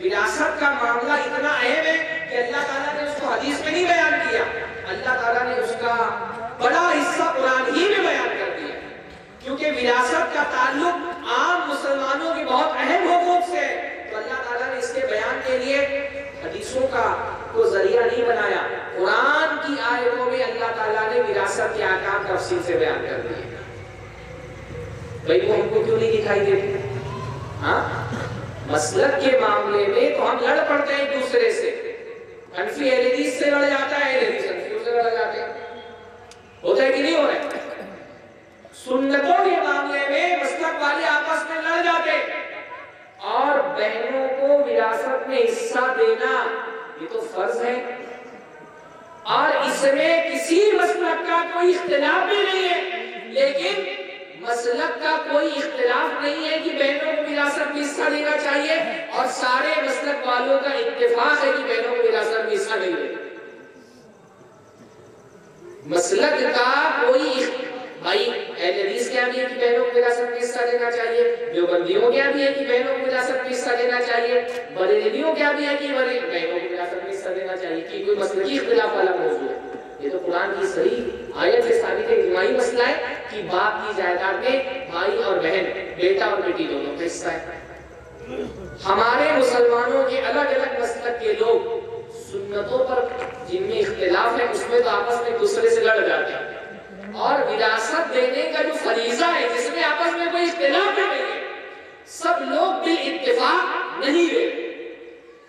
Speaker 1: وراثت کا معاملہ اتنا اہم ہے کہ اللہ تعالیٰ نے اس کو حدیث میں نہیں بیان کیا، اللہ تعالیٰ نے اس کا بڑا حصہ قرآن ہی میں بیان کر دیا. کیونکہ وراثت کا تعلق عام مسلمانوں کے بہت اہم حقوق سے ہے، تو اللہ تعالیٰ نے اس کے بیان کے لیے حدیثوں کا کو ذریعہ نہیں بنایا. قرآن کی آیتوں میں اللہ تعالیٰ نے وراثت کے احکام تفصیل سے بیان کر دیے. بھائی وہ ہم کو کیوں نہیں دکھائی دیتے؟ ہاں، مسلک کے معاملے میں تو ہم لڑ پڑتے ہیں ایک دوسرے سے. حنفی اہل حدیث سے لڑ جاتا ہے، اہل حدیث حنفیوں سے لڑ جاتے ہیں. ہوتا ہے کہ نہیں ہو رہا ہے؟ سنتوں کے معاملے میں مسلک والے آپس میں لڑ جاتے ہیں. اور بہنوں کو وراثت میں حصہ دینا یہ تو فرض ہے، اور اس میں کسی مسلک کا کوئی اختلاف بھی نہیں ہے. لیکن مسلک کا کوئی اختلاف نہیں ہے کہ بہنوں کو وراثت میں حصہ دینا چاہیے، اور سارے مسلک والوں کا اتفاق ہے کہ بہنوں کو وراثت میں حصہ نہیں دینا. مسلک کا کوئی بھائی اہل حدیث کیا بھی ہے کہ بہنوں کو وراثت میں حصہ دینا چاہیے، دیوبندیوں کیا بھی ہے کہ بہنوں کو وراثت میں حصہ دینا چاہیے، بریلویوں کیا بھی ہے کہ بہنوں کو وراثت میں حصہ دینا چاہیے. کہ کوئی مسلکی اختلاف والا موضوع ہے؟ یہ تو قرآن کی صحیح آیت سے ثابت ہے. اجماعی مسئلہ ہے کہ باپ کی جائیداد میں بھائی اور بہن، بیٹا اور بیٹی دونوں کا حصہ ہے. ہمارے مسلمانوں کے الگ الگ مسلک کے لوگ سنتوں پر جن میں اختلاف ہے اس میں تو آپس میں دوسرے سے لڑ جاتے ہیں. اور وراثت دینے کا جو فریضہ ہے جس میں آپس میں کوئی اختلاف نہیں ہے، سب لوگ بالاتفاق نہیں دے رہے.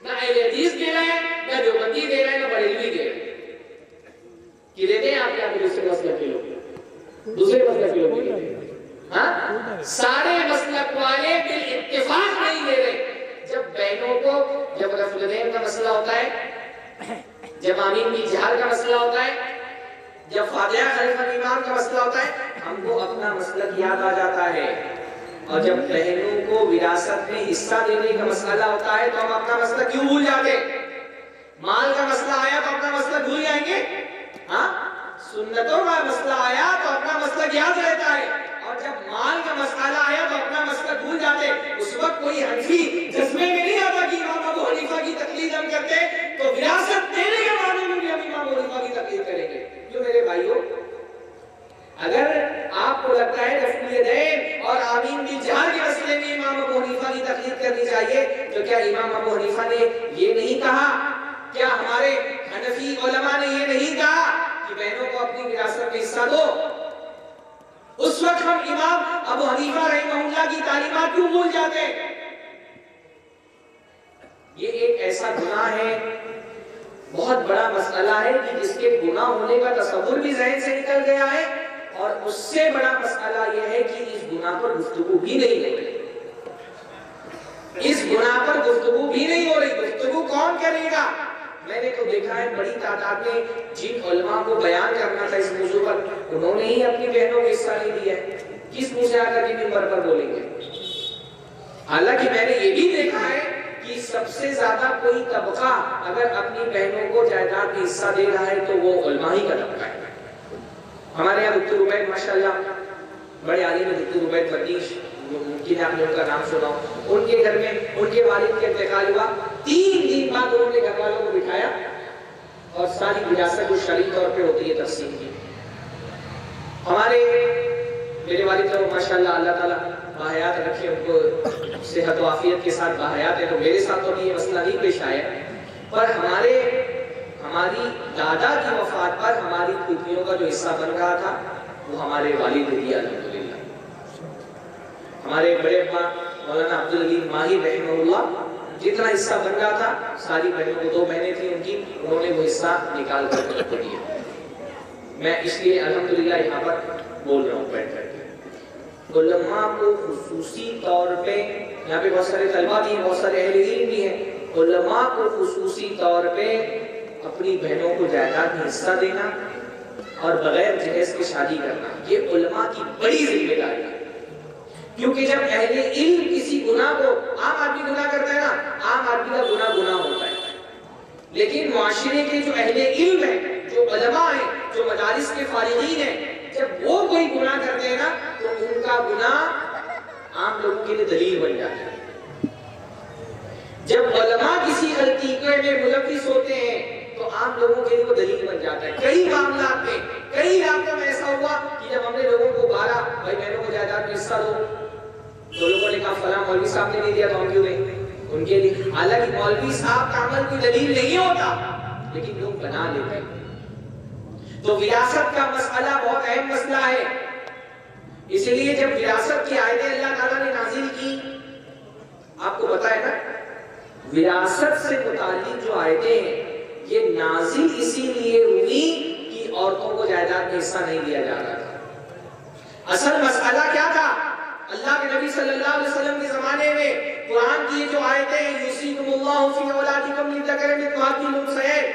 Speaker 1: نہ اہل حدیث دے رہے ہیں، نہ دیوبندی دے رہے ہیں، نہ بریلوی دے رہے ہیں. کہ دیتے ہیں آپ کیا دوسرے مسلک کے لوگ، دوسرے مسلک کے لوگ ہاں سارے مسلک والے بالاتفاق نہیں دے رہے. جب بہنوں کو جب رفع الدین کا مسئلہ ہوتا ہے، جب آمین کی جہر کا مسئلہ ہوتا ہے، جب فاتحہ خلف الامام کا مسئلہ ہوتا ہے، ہم کو اپنا مسلک یاد آ جاتا ہے. اور جب بہنوں کو وراثت میں حصہ دینے کا مسئلہ ہوتا ہے تو ہم اپنا مسلک کیوں بھول جاتے؟ مال کا مسئلہ آیا تو اپنا مسلک بھول جائیں گے؟ ہاں، سنتوں کا مسئلہ آیا تو اپنا مسلک یاد رہتا ہے، اور جب مال کا مسئلہ آیا تو اپنا مسلک بھول جاتے. اس وقت کوئی حنفی جذبے میں نہیں آتا کہ امام ابو حنیفہ کی تقلید ہم کرتے تو وراثت دینے کے معاملے میں بھی ہم امام ابو حنیفہ کی تقلید کریں گے. جو میرے بھائیوں، اگر آپ کو لگتا ہے رفع الیدین اور آمین کی جہر کے مسئلے میں امام ابو حنیفہ کی تقلید کرنی چاہیے، تو کیا امام ابو حنیفہ نے یہ نہیں کہا؟ کیا ہمارے حنفی علماء نے یہ نہیں کہا کہ بہنوں کو اپنی وراثت میں حصہ دو؟ اس وقت ہم امام ابو حنیفہ رحمہ اللہ کی تعلیمات کیوں بھول جاتے؟ یہ ایک ایسا گناہ ہے، بہت بڑا مسئلہ ہے کہ جس کے گناہ ہونے کا تصور بھی ذہن سے نکل گیا ہے، اور اس سے بڑا مسئلہ یہ ہے کہ اس گناہ پر گفتگو بھی نہیں ہو رہی. اس گناہ پر گفتگو بھی نہیں ہو رہی. گفتگو کون کرے گا؟ میں نے تو دیکھا ہے بڑی تعداد میں جن علماء کو بیان کرنا تھا اس موضوع پر، انہوں نے ہی اپنی بہنوں کو حصہ نہیں دیا ہے. کس منہ سے آ کر کے منبر پر بولیں گے؟ حالانکہ میں نے یہ بھی دیکھا ہے کہ سب سے زیادہ کوئی طبقہ اگر اپنی بہنوں کو جائیداد میں حصہ دے رہا ہے تو وہ علماء ہی کا طبقہ ہے. ہمارے یہاں دکتور عبید ماشاءاللہ بڑے عالم دکتور عبید بدیش، ممکن ہے آپ نے ان کا نام سنا ہو. ان کے گھر میں ان کے والد کا انتقال ہوا، 3 دن بعد انہوں نے گھر والوں کو بٹھایا اور ساری وراثت جو شرعی طور پہ ہوتی ہے تقسیم کی. ہمارے میرے والد صاحب ماشاءاللہ اللہ تعالیٰ باحیات رکھے، ان کو صحت و عافیت کے ساتھ باحیات ہے، تو میرے ساتھ تو یہ مسئلہ نہیں پیش آیا. پر ہماری دادا کی وفات پر ہماری پھوپھیوں کا جو حصہ بن رہا تھا وہ ہمارے والد نے دیا الحمدللہ. ہمارے بڑے ابا مولانا عبدالعلیم ماہر رحمہ اللہ جتنا حصہ بن رہا تھا، ساری بہنوں کو 2 بہنیں تھیں ان کی، انہوں نے وہ حصہ نکال کر دیا. میں اس لیے الحمدللہ یہاں پر بول رہا ہوں بیٹھ کر کے. علماء کو خصوصی طور پہ، یہاں پہ بہت سارے طلبہ بھی ہیں، بہت سارے اہل علم بھی ہیں، علماء کو خصوصی طور پہ اپنی بہنوں کو جائیداد میں حصہ دینا اور بغیر جہیز کے شادی کرنا یہ علماء کی بڑی ذمہ داری ہے، کیونکہ جب اہل علم کسی گناہ کو، عام آدمی گناہ کرتا ہے نا، عام آدمی کا گناہ ہوتا ہے، لیکن معاشرے کے جو اہل علم ہیں، جو علماء ہیں، جو مدارس کے فارغین ہیں، جب وہ کوئی گناہ کرتے ہیں نا تو ان کا گناہ عام لوگوں کے لیے دلیل بن جاتا ہے۔ جب علماء کسی غلطی میں ملوث ہوتے ہیں تو عام لوگوں کے لیے وہ دلیل بن جاتا ہے۔ کئی معاملات میں، کئی علاقوں میں ایسا ہوا کہ جب ہم نے لوگوں کو بھالا بھائی بہنوں کو جائیداد میں حصہ دو، تو لوگوں نے کہا فلاں مولوی صاحب نے نہیں دیا تو ہم کیوں دیں ان کے لیے، حالانکہ مولوی صاحب کا عمل کوئی دلیل نہیں ہوتا لیکن لوگ بنا لیتے ہیں۔ تو وراثت کا مسئلہ بہت اہم مسئلہ ہے، اس لیے جب وراثت کی آیتیں اللہ تعالیٰ نے نازل کی، آپ کو پتا ہے نا وراثت سے متعلق جو آیتیں ہیں یہ نازل اسی لیے ہوئی کہ عورتوں کو جائیداد میں حصہ نہیں دیا جا رہا تھا۔ اصل مسئلہ کیا تھا؟ اللہ کے نبی صلی اللہ علیہ وسلم کے زمانے میں قرآن کی جو آیتیں ہیں یوصیکم اللہ فی اولادکم للذکر مثل حظ الانثیین،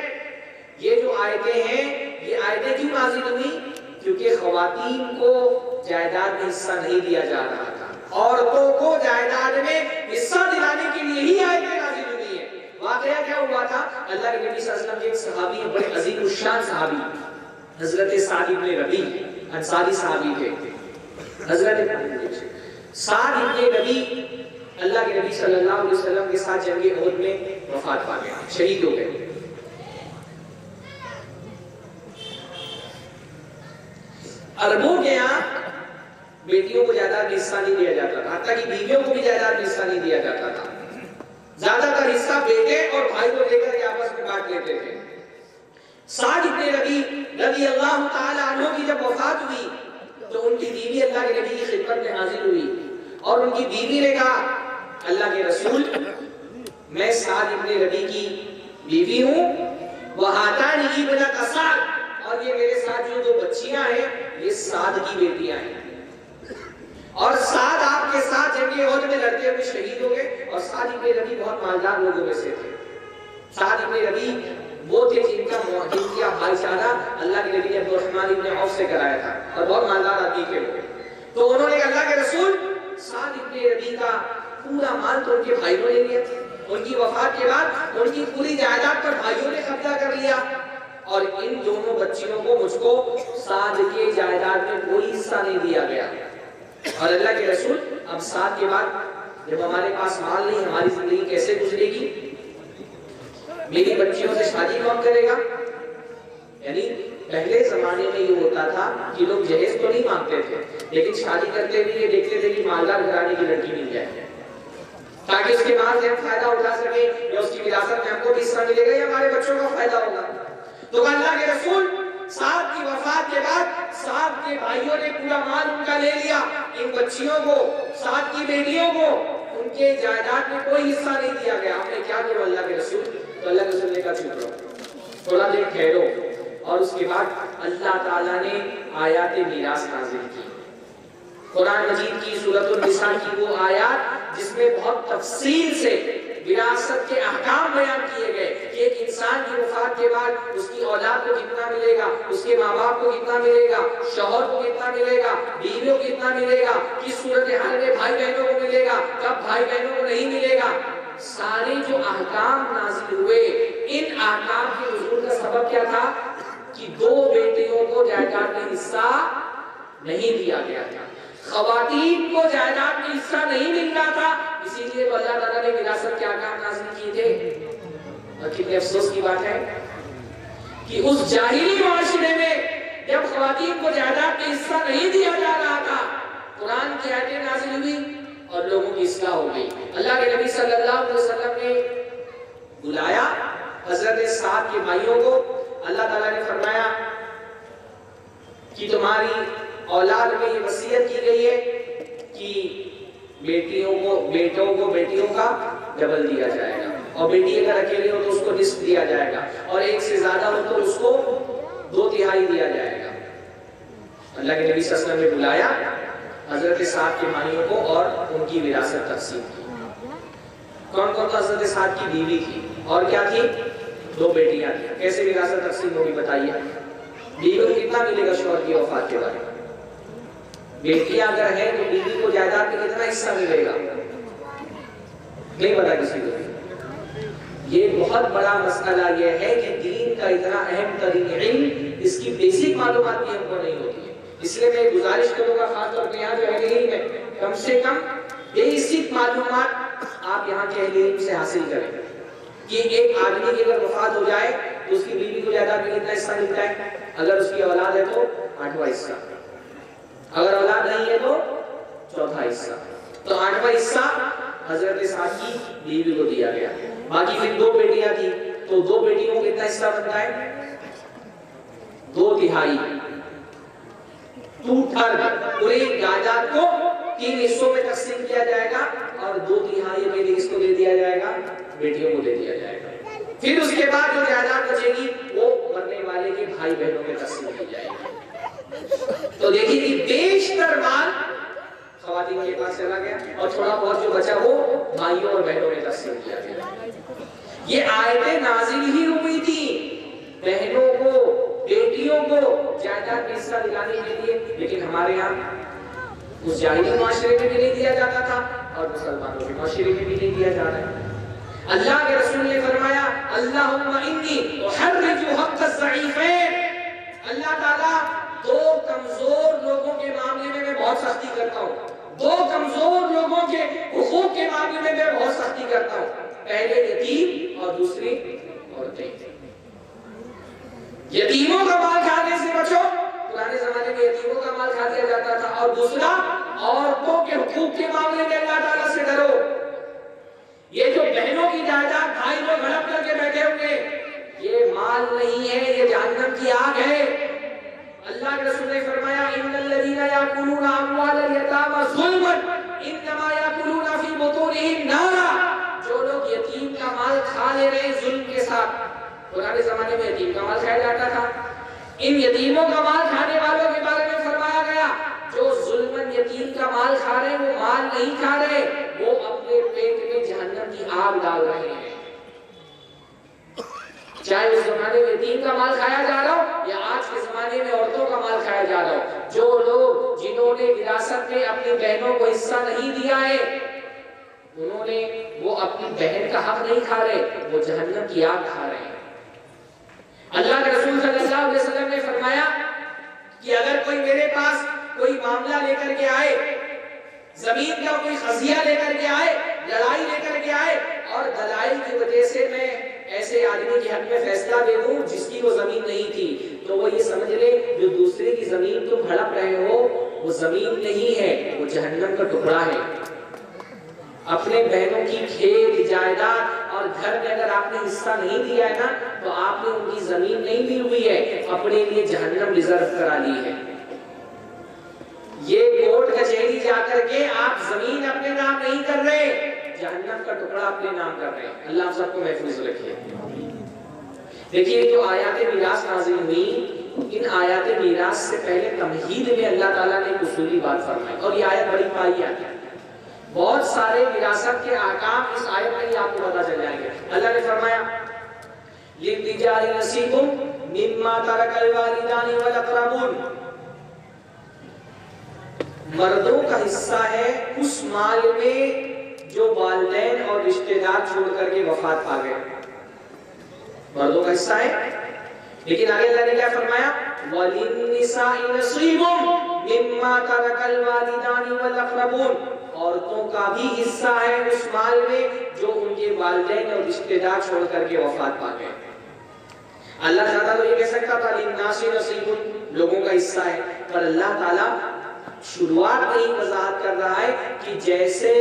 Speaker 1: یہ جو آیتیں ہیں یہ آیتیں کیوں نازل ہوئی؟ کیونکہ خواتین کو جائیداد میں حصہ نہیں دیا جا رہا تھا، عورتوں کو جائیداد میں حصہ دلانے کے لیے ہی آیتیں نازل ہوئی ہیں۔ واقعہ کیا ہوا تھا؟ اللہ کے نبی صلی اللہ علیہ وسلم کے ایک صحابی ہیں، بڑے عظیم الشان صحابی، حضرت سعد بن ربیع، انصاری صحابی تھے۔ حضرت سعد بن ربیع اللہ کے نبی صلی اللہ علیہ وسلم کے ساتھ جنگ احد میں وفات پا گئے، شہید ہو گئے۔ عربوں کے یہاں بیٹیوں کو جائیداد میں حصہ نہیں دیا جاتا تھا، حتیٰ کہ بیویوں کو بھی جائیداد میں حصہ نہیں دیا جاتا تھا، زیادہ تر حصہ بیٹے اور بھائی کو لے کر آپس میں بانٹ لیتے تھے۔ سعد بن ربیع رضی اللہ تعالی عنہ کی جب وفات ہوئی تو ان کی بیوی اللہ کے نبی کی خدمت میں حاضر ہوئی اور ان کی بیوی نے کہا اللہ کے رسول میں سعد بن ربیع کی بیوی ہوں، وہاتانی ابنۃ سعد، اور یہ میرے ساتھ جو دو بچیاں ہیں یہ سعد کی بیٹیاں ہیں، اور سعد آپ کے ساتھ جنگ احد میں لڑتے ہوئے شہید ہو گئے، اور سعد بن ربیع بہت مالدار لوگوں میں سے تھے۔ سعد بن ربیع وہ تھے جن کا بھائی چارہ اللہ کے نبی نے عبد الرحمن بن عوف سے کرایا تھا، اور بہت مالدار آدمی تھے وہ۔ تو انہوں نے اللہ کے رسول سعد بن ربیع کا پورا مال تو ان کے بھائیوں نے لیا، ان کی وفات کے بعد ان کی پوری جائیداد پر بھائیوں نے قبضہ کر لیا، اور ان دونوں بچیوں کو مجھ کو سعد کے جائیداد میں کوئی حصہ نہیں دیا گیا۔ اور اللہ کے رسول اب سعد کے بعد جب ہمارے پاس مال نہیں، ہماری زندگی کیسے گزرے گی؟ میری بچیوں سے شادی کون کرے گا؟ یعنی پہلے زمانے میں یہ ہوتا تھا کہ لوگ جہیز تو نہیں مانگتے تھے لیکن شادی کرتے بھی یہ دیکھتے تھے کہ مالدار گھرانے کی لڑکی مل جائے تاکہ اس کے بعد ہم فائدہ اٹھا سکیں، یا اس کی وراثت میں ہم کو بھی حصہ ملے گا یا ہمارے بچوں کا فائدہ ہوگا۔ تو اللہ کے رسول سعد کی وفات کے بعد سعد کے بھائیوں نے پورا مال ان کا لے لیا، ان بچیوں کو، سعد کی بیٹیوں کو ان کے جائیداد میں کوئی حصہ نہیں دیا گیا۔ آپ نے کیا کرو اللہ کے رسول؟ تو اللہ کے رسول نے کہا چپ رہو، تھوڑا دیر ٹھہرو، اور اس کے بعد اللہ تعالیٰ نے آیات میراث نازل کی، قرآن مجید کی سورۃ النساء کی وہ آیات جس میں بہت تفصیل سے وراثت کے احکام بیان کیے گئے کہ ایک انسان کی وفات کے بعد اس کی اولاد کو کتنا ملے گا، اس کے ماں باپ کو کتنا ملے گا، شوہر کو کتنا ملے گا، بیویوں کو کتنا ملے گا، کس صورتحال میں بھائی بہنوں کو ملے گا، کب بھائی بہنوں کو نہیں ملے گا۔ سارے جو احکام نازل ہوئے، ان احکام کے نزول کا سبب کیا تھا کہ دو بیٹیوں کو جائیداد میں حصہ نہیں دیا گیا تھا، خواتین کو جائیداد میں حصہ نہیں مل رہا تھا، اسی لیے تو اللہ تعالیٰ نے وراثت کے احکام نازل کیے تھے۔ اور کتنے افسوس کی بات ہے کہ اس جاہلی معاشرے میں جب خواتین کو جائیداد میں حصہ نہیں دیا جا رہا تھا، قرآن کی آیتیں نازل ہوئی اور لوگوں کی اصلاح ہو گئی۔ اللہ کے نبی صلی اللہ علیہ وسلم نے بلایا حضرت سعد کے بھائیوں کو، اللہ تعالیٰ نے فرمایا کہ تمہاری اولاد میں یہ وصیت کی گئی ہے کہ بیٹوں کو بیٹیوں کا ڈبل دیا جائے گا، اور بیٹی اگر اکیلے ہو تو اس کو نصف دیا جائے گا، اور ایک سے زیادہ ہو تو اس کو 2/3 دیا جائے گا۔ اللہ کے نبی صلی اللہ علیہ وسلم نے بلایا حضرت سعد کے بھائیوں کو اور ان کی وراثت تقسیم کی۔ کون کون تو حضرت سعد کی بیوی تھی اور کیا تھی؟ 2 بیٹیاں تھیں۔ کیسے وراثت تقسیم ہوگی بتائیے؟ بیوی کو کتنا ملے گا شوہر کی وفات کے بعد؟ بیٹیاں اگر ہیں تو بیوی کو جائیداد میں کتنا حصہ ملے گا؟ نہیں پتا کسی کو. یہ بہت بڑا مسئلہ یہ ہے کہ دین کا اتنا اہم ترین علم، اس کی بیسک معلومات بھی ہم کو نہیں ہوتی ہے. اس لیے میں گزارش کروں گا خاص طور پہ یہاں جو اہل علم ہے، کم سے کم بیسک معلومات آپ یہاں کے اہل علم سے حاصل کریں کہ ایک آدمی کی اگر وفات ہو جائے تو اس کی بیوی کو جائیداد میں کتنا حصہ ملتا ہے. اگر اس کی اولاد ہے تو 8واں حصہ، اگر اولاد نہیں ہے تو 4تھا حصہ. تو 8واں حصہ حضرت سعد کی بیوی کو دیا گیا. باقی پھر 2 بیٹیاں تھی تو 2 بیٹیوں کو کتنا حصہ بنتا ہے؟ 2/3. 2/3 پورے جائیداد کو 3 حصوں میں تقسیم کیا جائے گا اور 2/3 میں کس کو دے دیا جائے گا؟ بیٹیوں کو دے دیا جائے گا. پھر اس کے بعد جو جائیداد بچے گی وہ مرنے والے کے بھائی بہنوں میں تقسیم کی جائے گی. تو دیکھیے کہ بیشتر مال خواتین کے پاس چلا گیا اور تھوڑا بہت جو بچا وہ بھائیوں اور بہنوں میں تقسیم کیا گیا. یہ آیتیں نازل ہی ہوئی تھی بہنوں کو، بیٹیوں کو جائیداد میں حصہ دلانے کے لیے، لیکن ہمارے یہاں اس جاہلی معاشرے میں بھی نہیں دیا جاتا تھا اور مسلمانوں کے معاشرے میں بھی نہیں دیا جا رہا ہے. اللہ کے رسول نے فرمایا اللہم انی احرج حق الضعیفین. اللہ تعالیٰ 2 کمزور لوگوں کے معاملے میں میں بہت سختی کرتا ہوں. 2 کمزور لوگوں کے حقوق کے معاملے میں میں بہت سختی کرتا ہوں. پہلے یتیم اور دوسری عورتیں. یتیموں کا مال کھانے سے بچو، پرانے زمانے میں یتیموں کا مال کھا دیا جاتا تھا. اور دوسرا عورتوں کے حقوق کے معاملے میں اللہ تعالیٰ سے ڈرو. یہ جو بہنوں کی جائیداد بھائی لوگ ہڑپ کر کے بیٹھے ہوئے، یہ مال نہیں ہے، یہ جہنم کی آگ ہے. اللہ کے رسول نے فرمایا ان الذين ياكلون اموال اليتامى ظلما انما ياكلون في بطونهم نارا. جو لوگ یتیم کا مال کھا لے رہے ہیں ظلم کے ساتھ، پرانے زمانے میں یتیم کا مال کھایا جاتا تھا، ان یتیموں کا مال کھانے والوں کے بارے میں فرمایا گیا جو ظلمن یتیم کا مال کھا رہے ہیں وہ مال نہیں کھا رہے، وہ اپنے پیٹ میں جہنم کی آگ ڈال رہے ہیں. چاہے اس زمانے میں یتیم کا مال کھایا جا رہا ہو یا آج کے زمانے میں عورتوں کا مال کھایا جا رہا ہو، جو لوگ جنہوں نے وراثت میں اپنی بہنوں کو حصہ نہیں دیا ہے انہوں نے وہ اپنی بہن کا حق نہیں کھا رہے، وہ جہنم کی آگ کھا رہے ہیں. اللہ کے رسول صلی اللہ علیہ وسلم نے فرمایا کہ اگر کوئی میرے پاس کوئی معاملہ لے کر کے آئے، زمین کا کوئی قضیہ لے کر کے آئے، لڑائی لے کر کے آئے اور دلائل کی وجہ سے میں ایسے آدمی کے حق میں فیصلہ دے دوں جس کی وہ زمین نہیں تھی، تو وہ یہ سمجھ لے جو دوسرے کی زمین تم ہڑپ رہے ہو وہ زمین نہیں ہے، وہ جہنم کا ٹکڑا ہے. اپنے بہنوں کی کھیت جائیداد اور گھر میں اگر آپ نے حصہ نہیں دیا ہے نا تو آپ نے ان کی زمین نہیں لی ہوئی ہے، اپنے لیے جہنم ریزرو کرا لی ہے. یہ کورٹ کچہری جا کر کے آپ زمین اپنے نام نہیں کر رہے، جہنم کا ٹکڑا اپنے نام کر رہے ہیں. اللہ سب کو محفوظ رکھے. دیکھیے جو آیات میراث نازل ہوئی، ان آیات میراث سے پہلے تمہید میں اللہ تعالیٰ نے ایک اصولی بات فرمائی اور یہ آیت بڑی پائی آتی ہے. بہت سارے وراثت کے احکام اس آیت میں ہی آپ کو پتہ چل جائیں گے. اللہ نے فرمایا للرجال نصیب مما ترک الوالدان والاقربون. مردوں کا حصہ ہے اس مال میں جو والدین اور رشتہ دار چھوڑ کر کے وفات پا گئے، مردوں کا حصہ ہے. لیکن آگے اللہ نے کیا فرمایا وَلِلنِّسَاءِ نَصِيبٌ مِّمَّا تَرَكَ الْوَالِدَانِ وَالْأَقْرَبُونَ. عورتوں کا بھی حصہ ہے اس مال میں جو ان کے والدین اور رشتہ دار چھوڑ کر کے وفات پا گئے. اللہ تعالیٰ تو یہ کہہ سکتا تھا لِلنَّاسِ نَصِيبٌ، لوگوں کا حصہ ہے، پر اللہ تعالیٰ شروعات میں ہی وضاحت کر رہا ہے کہ جیسے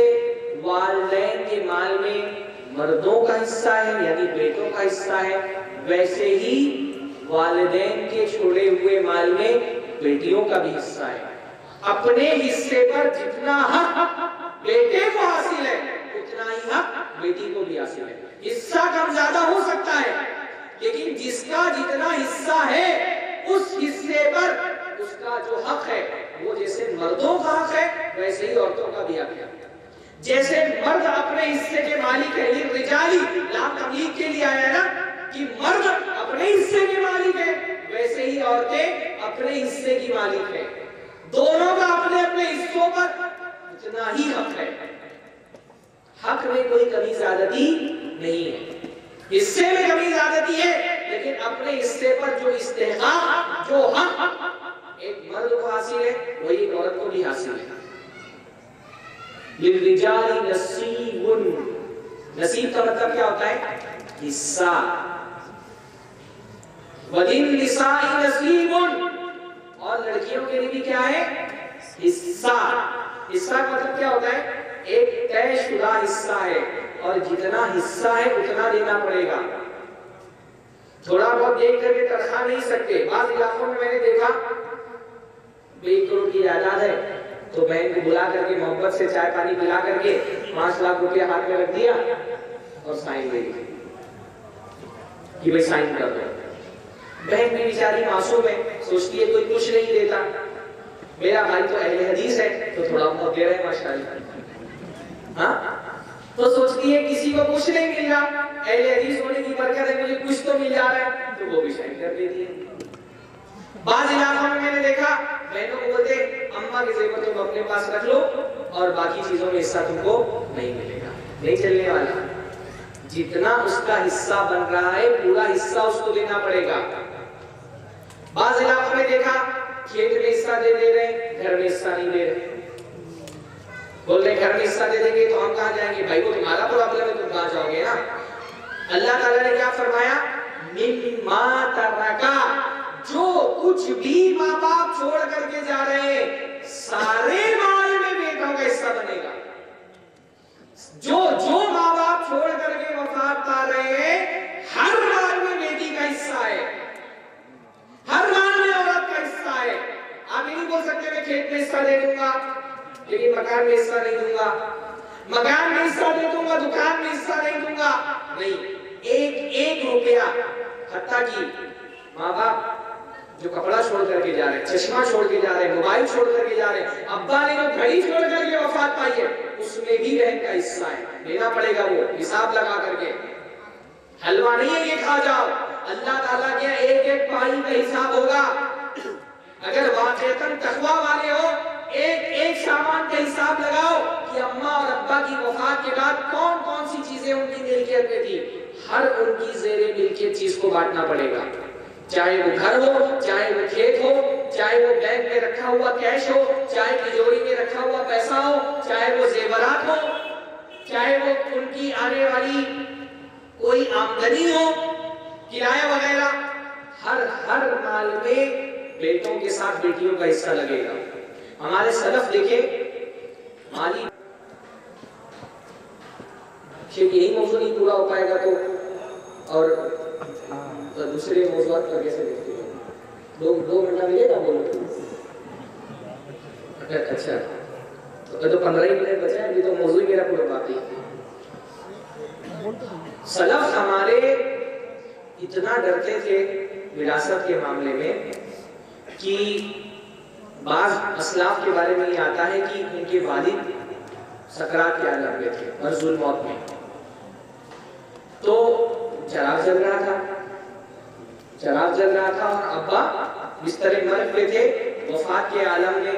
Speaker 1: والدین کے مال میں مردوں کا حصہ ہے یعنی بیٹوں کا حصہ ہے، ویسے ہی والدین کے چھوڑے ہوئے مال میں بیٹیوں کا بھی حصہ ہے. اپنے حصے پر جتنا حق بیٹے کو حاصل ہے اتنا ہی حق بیٹی کو بھی حاصل ہے. حصہ کم زیادہ ہو سکتا ہے لیکن جس کا جتنا حصہ ہے اس حصے پر اس کا جو حق ہے وہ جیسے مردوں کا حق ہے ویسے ہی عورتوں کا بھی حق ہے. جیسے مرد اپنے حصے کے مالک ہے، رجالی لام تملیغ کے لیے آیا ہے نا کہ مرد اپنے حصے کے مالک ہے، ویسے ہی عورتیں اپنے حصے کی مالک ہیں. دونوں کا اپنے اپنے حصوں پر اتنا ہی حق ہے. حق میں کوئی کمی زیادتی نہیں ہے, حصے میں کمی زیادتی ہے, لیکن اپنے حصے پر جو استحقاق, جو حق ایک مرد کو حاصل ہے وہی ایک عورت کو بھی حاصل ہے. للرجال نصیب, نصیب کا مطلب کیا ہوتا ہے؟ حصہ. وللنساء نصیب, اور لڑکیوں کے لیے بھی کیا ہے؟ حصہ. حصہ کا مطلب کیا ہوتا ہے؟ ایک طے شدہ حصہ ہے, اور جتنا حصہ ہے اتنا دینا پڑے گا. تھوڑا بہت دیکھ کر کے تنخواہ نہیں سکتے. بعض علاقوں میں نے دیکھا 1 کروڑ کی جائیداد ہے تو بہن کو بلا کر کے محبت سے چائے پانی پلا کر کے 5 لاکھ روپیہ ہاتھ میں رکھ دیا اور سائن دے دی کہ بھائی سائن کر دو. بہن بھی بیچاری معصوم ہے, سوچتی ہے کوئی کچھ نہیں دیتا, میرا بھائی تو اہل حدیث ہے تو تھوڑا بہت دے رہے ہیں ماشاءاللہ. ہاں, تو سوچتی ہے کسی کو کچھ نہیں مل رہا, اہل حدیث ہونے کی برکت ہے مجھے کچھ تو مل جا رہا ہے, تو وہ بھی سائن کر دیتی ہے. بعض علاقوں میں نے دیکھا بہنوں کو بولتے اماں کے زیور تم اپنے پاس رکھ لو اور باقی چیزوں میں حصہ تم کو نہیں ملے گا. نہیں چلنے والا. جتنا اس کا حصہ بن رہا ہے پورا حصہ اس کو دینا پڑے گا. بعض علاقوں میں دیکھا کھیت میں حصہ دے رہے, گھر میں حصہ نہیں دے رہے. بول رہے گھر میں حصہ دے دیں گے تو ہم کہاں جائیں گے؟ بھائی وہ تمہارا پرابلم ہے, تم کہاں جاؤ گے نا. اللہ تعالیٰ نے کیا فرمایا؟ مما ترکا, جو کچھ بھی ماں باپ چھوڑ کر کے جا رہے ہیں سارے مال میں بیٹوں کا حصہ بنے گا. جو ماں باپ چھوڑ کر کے وفات پا رہے ہیں ہر مال میں بیٹی کا حصہ ہے, ہر مال میں عورت کا حصہ ہے. آپ یہ نہیں بول سکتے میں کھیت میں حصہ دے دوں گا لیکن مکان میں حصہ نہیں دوں گا, مکان میں حصہ دے دوں گا دکان میں حصہ نہیں دوں گا. نہیں, ایک روپیہ. حتیٰ کہ ماں باپ جو کپڑا چھوڑ کر کے جا رہے ہیں, چشمہ چھوڑ کے جا رہے ہیں, موبائل چھوڑ کر کے جا رہے ہیں, ابا نے جو گھڑی چھوڑ کر کے وفات پائی ہے اس میں بھی بہن کا حصہ ہے, لینا پڑے گا. وہ حساب لگا کر کے, حلوہ نہیں ہے یہ کھا جاؤ. اللہ تعالیٰ کے ایک پانی کا حساب ہوگا. اگر واقعتاً تقویٰ والے ہو ایک سامان کا حساب لگاؤ کہ اماں اور ابا کی وفات کے بعد کون کون سی چیزیں ان کی ملکیت میں تھی, ہر ان کی زیر ملکیت چیز کو بانٹنا پڑے گا. چاہے وہ گھر ہو, چاہے وہ کھیت ہو, چاہے وہ بینک میں رکھا ہوا کیش ہو, چاہے تجوری میں رکھا ہوا پیسہ ہو, چاہے وہ زیورات ہو, چاہے وہ ان کی آنے والی کوئی آمدنی ہو, کرایہ وغیرہ, ہر مال میں بیٹوں کے ساتھ بیٹیوں کا حصہ لگے گا. ہمارے سلف دیکھیں مالی یہی موضوع نہیں پورا ہو پائے گا تو اور دوسرے موضوعات پر کیسے دیکھتے ہیں؟ 2 گھنٹہ ملے گا بولو. اچھا تو 15 ہی منٹ بچے ہیں, ابھی تو موضوع میرا پورا باقی. سلف ہمارے اتنا ڈرتے تھے وراثت کے معاملے میں کہ بعض اسلاف کے بارے میں یہ آتا ہے کہ ان کے والد سکرات کے عالم میں تھے, مرض الموت میں. تو چراغ جل رہا تھا اور ابا بستر مرگ پہ تھے, وفات کے عالم میں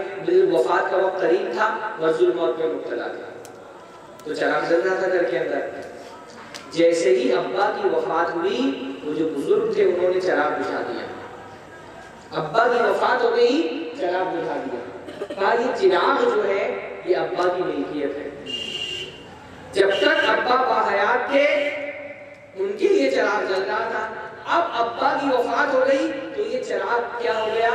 Speaker 1: وفات کا وقت قریب تھا, مرض الموت میں مبتلا تھا. تو چراغ جل رہا تھا گھر کے اندر. جیسے ہی ابا کی وفات ہوئی وہ جو بزرگ تھے انہوں نے چراغ بجھا دیا. ابا کی وفات ہو گئی, چراغ بجھا دیا. کہا یہ چراغ جو ہے یہ ابا کی ملکیت ہے. جب تک ابا باحیات تھے ان کے لیے چراغ جل رہا تھا. اب ابا کی وفات ہو گئی تو یہ چراغ کیا ہو گیا؟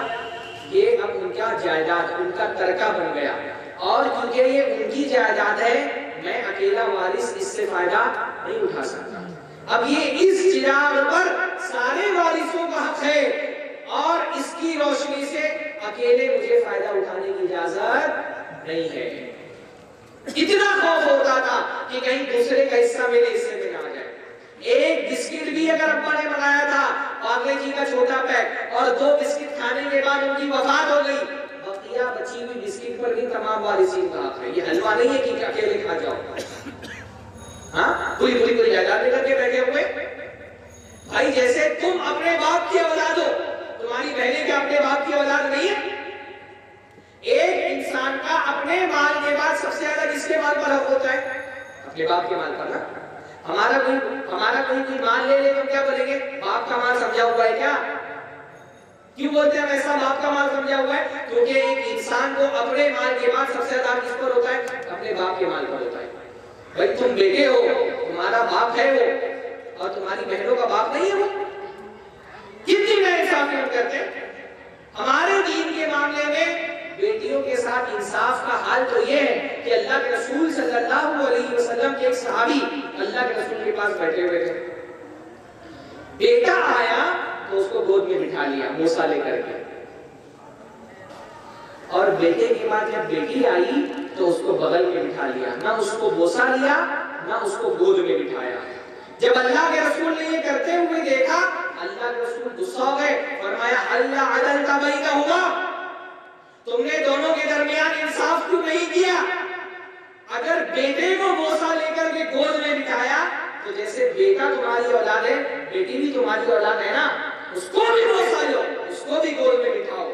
Speaker 1: یہ اب ان کا جائیداد, ان کا ترکہ بن گیا. اور کیونکہ یہ ان کی جائیداد ہے میں اکیلا وارث اس سے فائدہ نہیں اٹھا سکتا. اب یہ اس چراغ پر سارے وارثوں کا حق ہے اور اس کی روشنی سے اکیلے مجھے فائدہ اٹھانے کی اجازت نہیں ہے. اتنا خوف ہوتا تھا کہ کہیں دوسرے کا حصہ میرے حصے میں نہ آ جائے. ایک بسکٹ بھی اگر ابا نے بنایا تھا پارلے جی کا چھوٹا پیک اور 2 بسکٹ کھانے کے بعد ان کی وفات ہو گئی, بقیہ بچی ہوئی بسکٹ پر بھی تمام وارثین کا حق ہے. یہ حلوہ نہیں ہے کہ اکیلے کھا جاؤ. ہاں پوری جائیداد لے کر کے بیٹھے ہوئے. بھائی جیسے تم اپنے باپ کی اولاد ہو, تمہاری بہنیں کیا اپنے باپ کی اولاد نہیں ہے؟ ایک انسان کا اپنے مال کے بعد سب سے زیادہ کس کے مال پر حق ہوتا ہے؟ اپنے باپ کے مال پر نا. ہمارا کوئی مال لے لے تو کیا بولیں گے؟ باپ کا مال سمجھا ہوا ہے کیا؟ کیوں بولتے ہیں ایسا باپ کا مال سمجھا ہوا ہے؟ کیونکہ ایک انسان کو اپنے مال کے بعد سب سے زیادہ کس پر ہوتا ہے؟ اپنے باپ کے مال پر ہوتا ہے. بھائی تم بیٹے ہو، تمہارا باپ ہے وہ، اور تمہاری بہنوں کا باپ نہیں ہے وہ. کتنی میں انصاف کرتے ہیں. ہمارے دین کے معاملے میں بیٹیوں کے ساتھ انصاف کا حال تو یہ ہے کہ اللہ کے رسول صلی اللہ علیہ وسلم کے ایک صحابی اللہ کے رسول کے پاس بیٹھے ہوئے تھے. بیٹا آیا تو اس کو گود میں بٹھا لیا موسا لے کر کے، اور بیٹے کے بعد جب بیٹی آئی تو اس کو بغل میں بٹھا لیا، نہ اس کو بوسا لیا نہ اس کو گود میں بٹھایا. جب اللہ کے رسول نے یہ کرتے ہوئے دیکھا، اللہ کے رسول غصہ ہو گئے، فرمایا اللہ عدل کا بینہما، تم نے دونوں کے درمیان انصاف کیوں نہیں کیا؟ اگر بیٹے کو بوسا لے کر کے گود میں بٹھایا تو جیسے بیٹا تمہاری اولاد ہے، بیٹی بھی تمہاری اولاد ہے نا، اس کو بھی بوسا لو، اس کو بھی گود میں بٹھاؤ.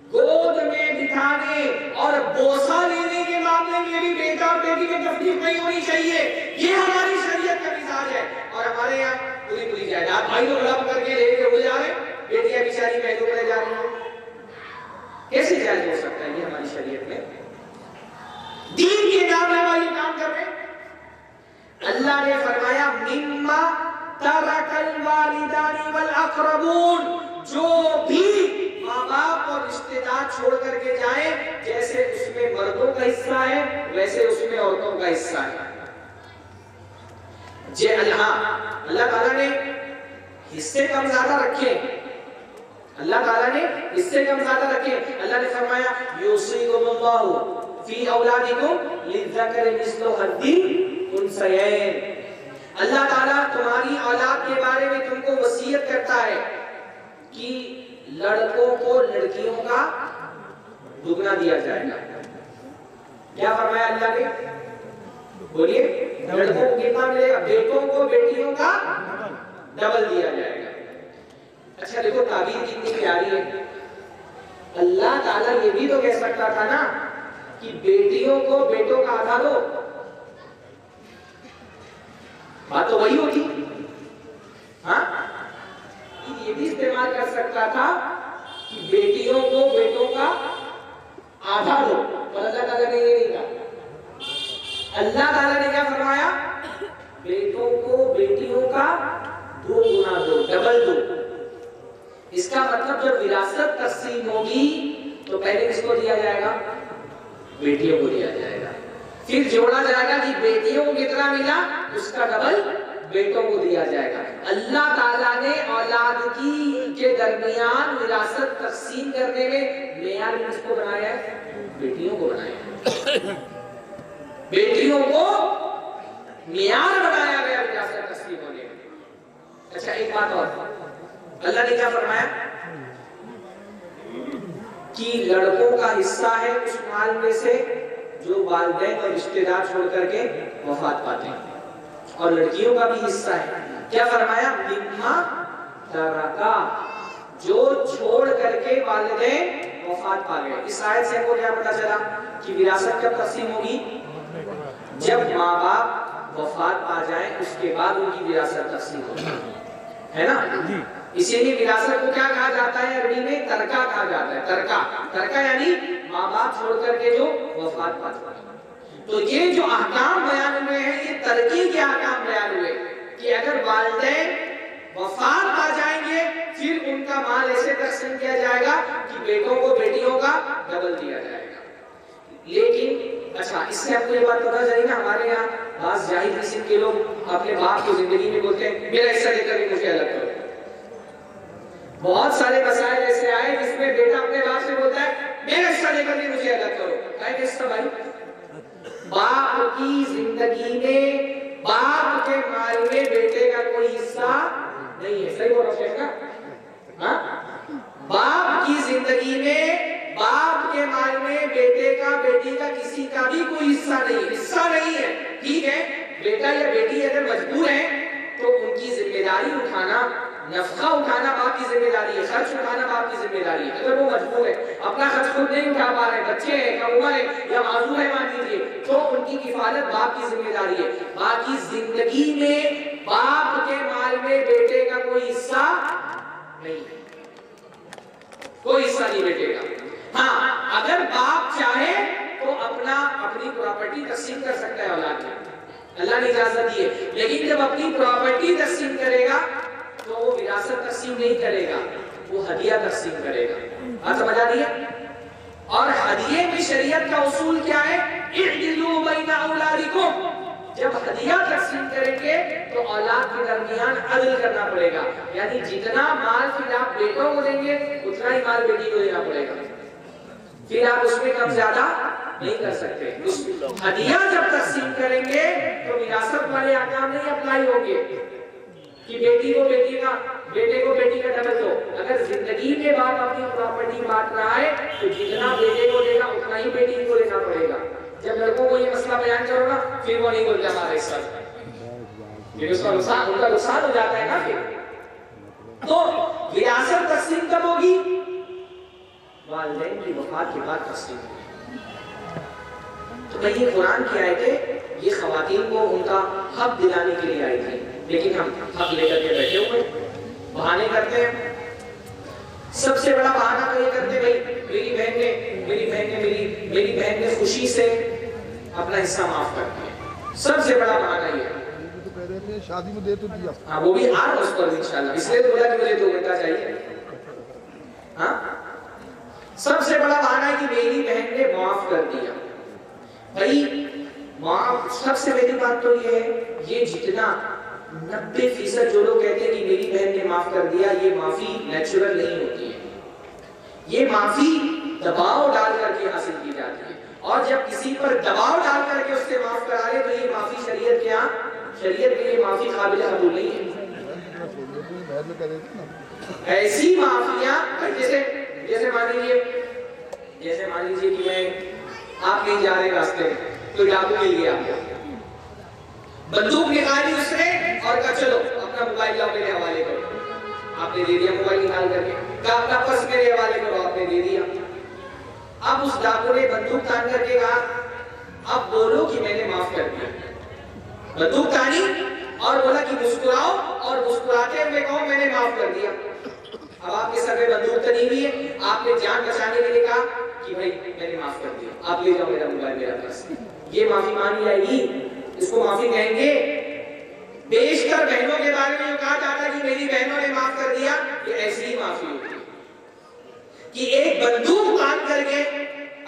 Speaker 1: گود میں بٹھانے اور بوسا لینے کے معاملے میں بھی بیٹا اور بیٹی میں تفریق نہیں ہونی چاہیے. یہ ہماری شریعت کا مزاج ہے. اور ہمارے یہاں پوری جائیداد بھائی لوگ رب کر کے لے کے ہو جا رہے ہیں، بیٹیاں بیچاری محروم رہ جا رہی ہیں. کیسے جائز ہو سکتا ہے یہ ہماری شریعت میں؟ دین کے نام میں یہ کام کر رہے ہیں. اللہ نے فرمایا مما ترک الوالدان والاقربون، جو بھی ماں باپ اور رشتہ دار چھوڑ کر کے جائیں، جیسے اس میں مردوں کا حصہ ہے ویسے اس میں عورتوں کا حصہ ہے. اللہ تعالیٰ نے حصے کم زیادہ رکھے، اللہ تعالیٰ نے حصے کم زیادہ رکھے. اللہ نے فرمایا یوصیکم اللہ فی اولادکم للذکر مثل حظ الانثیین. اللہ تعالیٰ تمہاری اولاد کے بارے میں تم کو وصیت کرتا ہے کہ لڑکوں کو لڑکیوں کا دگنا دیا جائے گا. کیا فرمایا اللہ نے؟ بولیے. لڑکوں کو کتنا ملے گا؟ بیٹوں کو بیٹیوں کا ڈبل دیا جائے گا. اچھا دیکھو تعبیر کتنی پیاری ہے. اللہ تعالیٰ یہ بھی تو کہہ سکتا تھا نا کہ بیٹیوں کو بیٹوں کا آدھا دو، بات تو وہی ہوتی. ہاں یہ بھی استعمال کر سکتا تھا کہ بیٹیوں کو بیٹوں کا آدھا دو، پر اللہ تعالیٰ نے یہ نہیں کہا. اللہ تعالیٰ نے کیا فرمایا؟ بیٹوں کو بیٹیوں کا 2 گنا دو، ڈبل دو. اس کا مطلب جب وراثت تقسیم ہوگی تو پہلے کس کو دیا جائے گا؟ بیٹیوں کو دیا جائے گا. پھر جوڑا جائے گا کہ بیٹیوں کو کتنا ملا اس کا ڈبل بیٹوں کو دیا جائے گا. اللہ تعالیٰ نے اولاد کے درمیان وراثت تقسیم کرنے میں معیار کس کو بنایا ہے؟ بیٹیوں کو بنایا ہے. بیٹیوں کو معیار بنایا گیا وراثت تقسیم ہونے میں. اچھا ایک بات اور، اللہ نے کیا فرمایا کہ لڑکوں کا حصہ ہے اس مال میں سے جو والدین اور رشتہ دار چھوڑ کر کے وفات پاتے ہیں، اور لڑکیوں کا بھی حصہ ہے. کیا فرمایا؟ مما ترکا، جو چھوڑ کر کے والدین وفات پا گئے. اس آیت سے ہم کو کیا پتا چلا کہ وراثت کب تقسیم ہوگی؟ جب ماں باپ وفات پا جائیں اس کے بعد ان کی وراثت تقسیم ہوگی، ہے نا. اسی لیے وراثت کو کیا کہا جاتا ہے عربی میں؟ ترکہ کہا جاتا ہے. ترکہ یعنی ماں باپ چھوڑ کر کے جو وفات پا جائیں. تو یہ جو احکام بیان ہوئے ہیں یہ ترکی کے احکام بیان ہوئے کہ اگر والدین وفات پا جائیں گے پھر ان کا مال ایسے تقسیم کیا جائے گا کہ بیٹوں کو بیٹیوں کا ڈبل دیا جائے گا. لیکن اچھا اس سے آپ کو یہ بات پتا چلی نا، ہمارے یہاں بعض جاہل قسم کے لوگ اپنے باپ کو زندگی میں بولتے ہیں میرا حصہ دے کر مجھے الگ کرو. بہت سارے مسائل ایسے آئے جس میں بیٹا اپنے باپ سے بولتا ہے میرا حصہ دے کر مجھے الگ کرو. کہیں حصہ بھائی باپ کی زندگی میں باپ کے مال میں بیٹے کا کوئی حصہ نہیں ہے. صحیح بول رہا ہوں نا؟ باپ کی زندگی میں باپ کے مال میں بیٹے کا بیٹی کا کسی کا بھی کوئی حصہ نہیں ہے. ٹھیک ہے بیٹا یا بیٹی اگر مجبور ہیں تو ان کی ذمہ داری اٹھانا نفقہ اٹھانا باپ کی ذمہ داری ہے، خرچ اٹھانا باپ کی ذمہ داری ہے. اگر وہ مجبور ہے، اپنا خرچ خود نہیں اٹھا پا رہے، بچے ہیں، کم عمر ہے یا معذور ہے مان لیجیے، تو ان کی کفالت باپ کی ذمہ داری ہے. باقی زندگی میں باپ کے مال میں بیٹے کا کوئی حصہ نہیں، کوئی حصہ نہیں بیٹے کا. ہاں اگر باپ چاہے تو اپنی پراپرٹی تقسیم کر سکتا ہے اولاد میں، اللہ نے اجازت دی ہے. لیکن جب اپنی پراپرٹی تقسیم کرے گا تو وہ وراثت تقسیم نہیں کرے گا، وہ ہدیہ تقسیم کرے گا. بات سمجھ آ رہی ہے؟ اور ہدیے میں شریعت کا اصول کیا ہے؟ اعدلوا بین اولادکم. جب ہدیہ تقسیم کریں گے تو اولاد کے درمیان عدل کرنا پڑے گا، یعنی جتنا مال پھر آپ بیٹوں کو دیں گے اتنا ہی مال بیٹی کو دینا پڑے گا، پھر آپ اس میں کم زیادہ نہیں کر سکتے. ہدیہ جب تقسیم کریں گے تو وراثت والے احکام نہیں اپلائی ہوں گے کہ بیٹی کو بیٹی کا، بیٹے کو بیٹی کا ڈبل دو. اگر زندگی میں باپ اپنی پراپرٹی بانٹ رہا ہے تو جتنا بیٹے کو دے گا اتنا ہی بیٹی کو دینا پڑے گا. جب لڑکوں کو یہ مسئلہ بیان کرو نا پھر وہ نہیں بولتے ہمارے ساتھ، پھر اس کا نقصان، ان کا نقصان ہو جاتا ہے نا. پھر تو وراثت تقسیم کب ہوگی؟ والدین کی وفات کے بعد تقسیم ہوگی. تو یہ قرآن کی آیتیں یہ خواتین کو ان کا حق دلانے کے لیے آئی تھی، لیکن ہم حق لے کر کے بیٹھے ہوئے بہانے کرتے ہیں. سب سے بڑا بہانہ تو یہ کرتے بھائی میری بہن نے خوشی سے اپنا حصہ معاف کر دیا. سب سے بڑا بہانہ یہ ہے.
Speaker 3: شادی میں دے تو دیا،
Speaker 1: ہاں وہ بھی آر اس پر انشاءاللہ، اس لیے تو بولا کہ مجھے 2 گھنٹہ چاہیے. ہاں سب سے بڑا بہانہ ہے کہ میری بہن نے معاف کر دیا. بھائی معاف، سب سے پہلی بات تو یہ ہے، یہ جتنا 90% جو لوگ کہتے ہیں کہ میری بہن نے معاف کر دیا، یہ معافی نیچرل نہیں ہوتی ہے. یہ معافی دباؤ ڈال کر کے حاصل کی جاتی ہے، اور جب کسی پر دباؤ ڈال کر کے اس سے معاف کرا لے تو یہ معافی شریعت کے ہاں، شریعت میں یہ معافی قابل قبول نہیں ہے. ایسی معافیاں جیسے مان لیجیے کہ میں آپ نہیں جا رہے راستے میں تو ڈاکو مل گیا، بندوق نکالی اس نے اور کہا چلو اپنا موبائل لاؤ میرے حوالے کرو. آپ نے دے دیا موبائل نکال کر کے، کہا اپنا پرس میرے حوالے کرو، آپ نے دے دیا. اب اس ڈاکو نے بندوق تان کر کے کہا اب بولو کہ میں نے معاف کر دیا. بندوق تانی اور بولا کہ مسکراؤ، اور مسکراتے ہوئے کہو میں نے معاف کر دیا. اب آپ کے سر میں بندوق تنی ہوئی ہے، آپ نے جان بچانے کے لیے کہا کہ بھائی میں نے معاف کر دیا، آپ لے جاؤ میرا موبائل میرا پرس. یہ معافی مانی جائے گی؟ اس کو معافی کہیں گے؟ بیشتر بہنوں کے بارے میں کہا جاتا ہے کہ میری بہنوں نے معاف کر دیا، یہ ایسی ہی معافی ہوتی ہے کہ ایک بندوق تان کر کے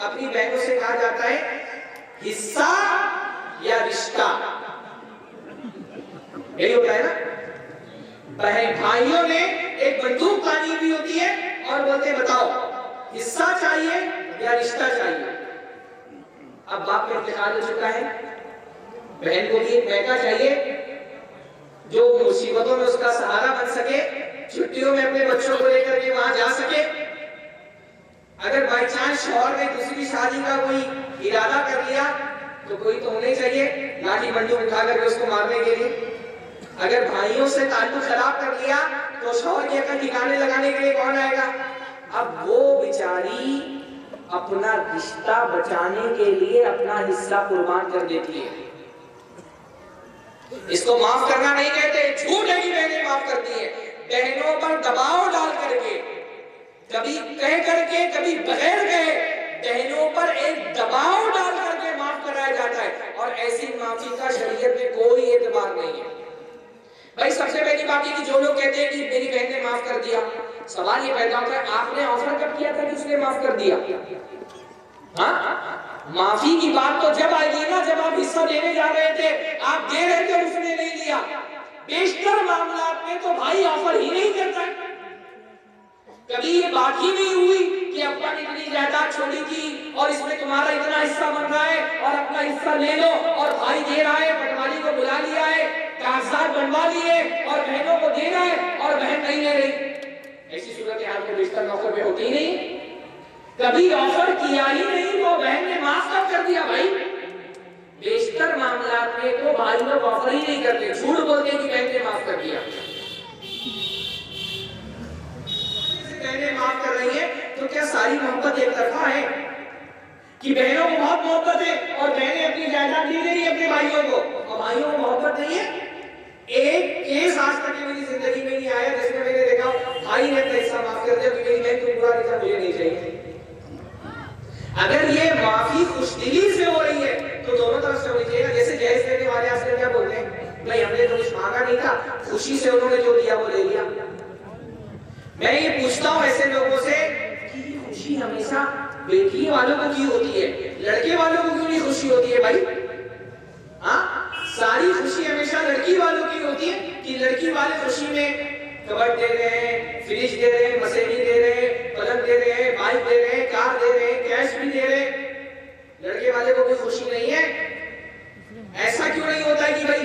Speaker 1: اپنی بہنوں سے کہا جاتا ہے حصہ یا رشتہ. یہی ہوتا ہے نا، بہن بھائیوں نے ایک بندوق تانی بھی ہوتی ہے اور بولتے بتاؤ حصہ چاہیے یا رشتہ چاہیے. اب باپ کا انتقال ہو چکا ہے، بہن کو بھی ایک بیٹا چاہیے جو مصیبتوں میں اس کا سہارا بن سکے، چھٹیوں میں اپنے بچوں کو لے کر کے وہاں جا سکے. اگر بائی چانس شوہر نے دوسری شادی کا کوئی ارادہ کر لیا تو کوئی تو ہونے چاہیے لاٹھی بندوق اٹھا کر کے اس کو مارنے کے لیے. اگر بھائیوں سے تعلق خراب کر لیا تو شوہر کی عقل ٹھکانے لگانے کے لیے کون آئے گا؟ اب وہ بیچاری اپنا رشتہ بچانے کے لیے اپنا حصہ قربان کر دیتی ہے. اس کو معاف کرنا نہیں کہتے، جھوٹ ہے کہ بہنیں معاف کرتی ہیں. بہنوں پر دباؤ ڈال کر کے، کبھی کہہ کر کے کبھی بغیر کہے، بہنوں پر ایک دباؤ ڈال کر کے معاف کرایا جاتا ہے، اور ایسی معافی کا شریعت میں کوئی اعتبار نہیں ہے. بھائی سب سے پہلی بات یہ کہ جو لوگ کہتے ہیں کہ میری بہن نے معاف کر دیا، سوال یہ پیدا ہوتا ہے آپ نے آفر کب کیا تھا کہ اس نے معاف کر دیا؟ ہاں معافی کی بات تو جب آئے گی نا جب آپ حصہ دینے جا رہے تھے، آپ دے رہے تھے اس نے نہیں لیا. بیشتر معاملات میں تو بھائی آفر ہی نہیں کرتا. کبھی یہ بات ہی نہیں ہوئی کہ ابا نے اتنی جائیداد چھوڑی تھی اور اس میں تمہارا اتنا حصہ بن رہا ہے اور اپنا حصہ لے لو، اور بھائی دے رہا ہے، پٹواری کو بلا لیا ہے، کاغذات بنوا لیے اور بہنوں کو دے رہا ہے اور بہن نہیں لے رہی. ایسی صورتحال کو بیشتر موقع پہ ہوتی ہی نہیں. کبھی آفر کیا ہی نہیں تو بہن نے معاف کب کر دیا؟ بھائی بیشتر معاملات میں تو بھائی لوگ آفر ہی نہیں کرتے، جھوٹ بولتے کہ بہن نے معاف کر دیا. بہنیں معاف کر رہی ہیں تو کیا ساری محبت ایک طرفہ ہے کہ بہنوں کو بہت محبت ہے اور بہنیں اپنی جائیداد نہیں دے رہی اپنے بھائیوں کو اور بھائیوں کو محبت نہیں ہے؟ ایک کیس آج تک میری زندگی میں نہیں آیا جس میں میں نے دیکھا بھائی نے اپنا حصہ معاف کر دیا کہ میری بہن کو برا حصہ مجھے نہیں چاہیے. اگر یہ معافی خوش دلی سے ہو رہی ہے تو دونوں طرف سے ہونی چاہیے. جیسے جہیز دینے والے آج کل کیا بولتے ہیں بھائی ہم نے تو کچھ مانگا نہیں تھا, خوشی سے انہوں نے جو دیا وہ لے لیا. میں یہ پوچھتا ہوں ایسے لوگوں سے کہ یہ خوشی ہمیشہ بیٹی والوں کو کیوں ہوتی ہے, لڑکے والوں کو کیوں نہیں خوشی ہوتی ہے بھائی؟ ہاں ساری خوشی ہمیشہ لڑکی والوں کی ہوتی ہے کہ لڑکی والے خوشی میں کبڈ دے رہے ہیں, فریج دے رہے ہیں, مسیری دے رہے ہیں, پلنگ دے رہے ہیں, بائک دے رہے ہیں, کار دے رہے ہیں, کیش بھی دے رہے ہیں. لڑکے والے کو کوئی خوشی نہیں ہے. ایسا کیوں نہیں ہوتا ہے کہ بھائی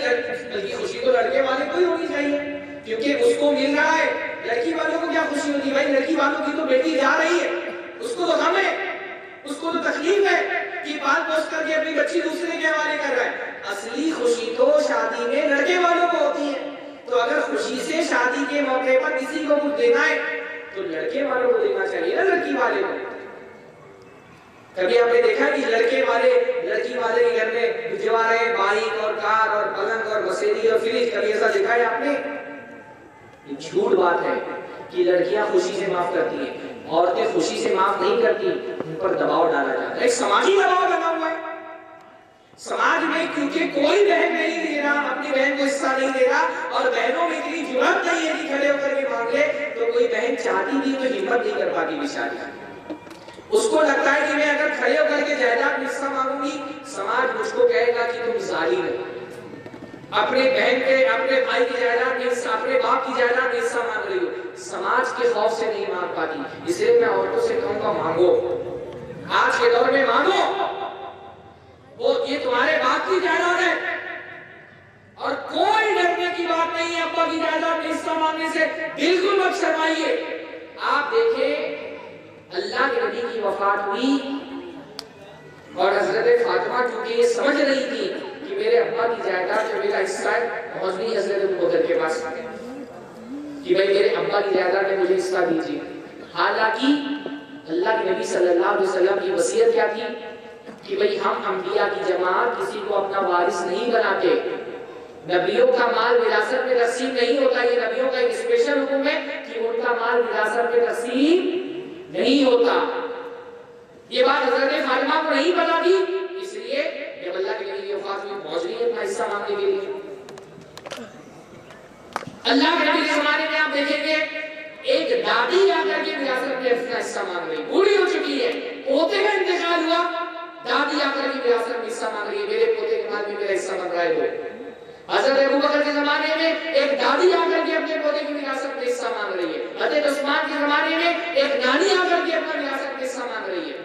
Speaker 1: بلکہ خوشی تو لڑکے والے کو ہی ہونی چاہیے کیونکہ اس کو مل رہا ہے. لڑکی والوں کو کیا خوشی ہوتی ہے بھائی؟ لڑکی والوں کی تو بیٹی جا رہی ہے, اس کو تو غم ہے, اس کو تو تکلیف ہے کہ پال پوس کر کے اپنی بچی دوسرے کے حوالے کر رہا ہے. اصلی خوشی تو شادی میں لڑکے والوں کو ہوتی ہے. تو اگر خوشی سے شادی کے موقع پر کسی کو کچھ دینا ہے تو لڑکے والوں کو دینا چاہیے نا لڑکی والے کو. کبھی آپ نے دیکھا کہ لڑکی والے کے گھر میں بھجوا رہے بائک اور کار اور پلنگ اور مسیری اور فریج, کبھی ایسا دیکھا ہے آپ نے؟ جھوٹ بات ہے کہ لڑکیاں خوشی سے معاف کرتی ہیں, عورتیں خوشی سے معاف نہیں کرتی, ان پر دباؤ ڈالا جاتا ہے. ایک سماجی دباؤ لگا ہوا ہے سماج میں کیونکہ کوئی بہن نہیں دے رہا, اپنی بہن کو حصہ نہیں دے رہا اور بہنوں میں اتنی جرأت نہیں ہے کہ کھڑے ہو کر کے مانگ لے, تو کوئی بہن چاہتی بھی تو ہمت نہیں کر پاتی بیچاری. اس کو لگتا ہے کہ میں اگر کھڑے ہو کر کے جائیداد میں حصہ مانگوں گی سماج مجھ کو کہے گا کہ تم ظالم ہو, اپنے بہن کے اپنے بھائی کی جائیداد میں اپنے باپ کی جائیداد میں حصہ مانگ رہی ہو. سماج کے خوف سے نہیں مانگ پاتی. اس لیے میں عورتوں سے کہوں گا مانگو, آج کے دور میں مانگو. وہ یہ تمہارے باپ کی جائیداد ہے اور کوئی ڈرنے کی بات نہیں ہے ابا کی جائیداد میں حصہ مانگنے سے. بالکل مت شرمائیے. آپ دیکھیں اللہ کے نبی کی وفات ہوئی اور حضرت فاطمہ چونکہ یہ سمجھ رہی تھی کہ میرے ابا کی جائیداد جو میرا حصہ ہے, پہنچ گئی حضرت ابوبکر کے پاس کہ بھائی میرے ابا کی جائیداد میں مجھے حصہ دیجیے. حالانکہ اللہ کے نبی صلی اللہ علیہ وسلم کی وصیت کیا تھی کہ بھئی ہم انبیاء کی جماعت کسی کو اپنا وارث نہیں بناتے. نبیوں کا مال وراثت میں تقسیم نہیں ہوتا. یہ نبیوں کا ایک اسپیشل حکم ہے کہ ان کا مال وراثت میں تقسیم نہیں ہوتا. یہ بات حضرت فاطمہ کو نہیں پتا تھی, اس لیے جب اللہ کے نبی کی وفات میں پہنچ گئی اپنا حصہ مانگنے کے لیے. اللہ کے نبی کے زمانے میں آپ دیکھیں گے ایک دادی آ کر کے وراثت میں اپنا حصہ مانگ رہی, بوڑھی ہو چکی ہے, پوتے کا انتقال ہوا, دادی آ کر کے وراثت میں حصہ مانگ رہی ہے, میرے پوتے کے مال میں میرا حصہ مانگ رہا ہے. حضرت ابوبکر کے زمانے میں ایک دادی آ کر کے اپنے پوتے کی وراثت میں حصہ مانگ رہی ہے. حضرت عثمان کے زمانے میں ایک نانی آ کر کے اپنا وراثت میں حصہ مانگ رہی ہے.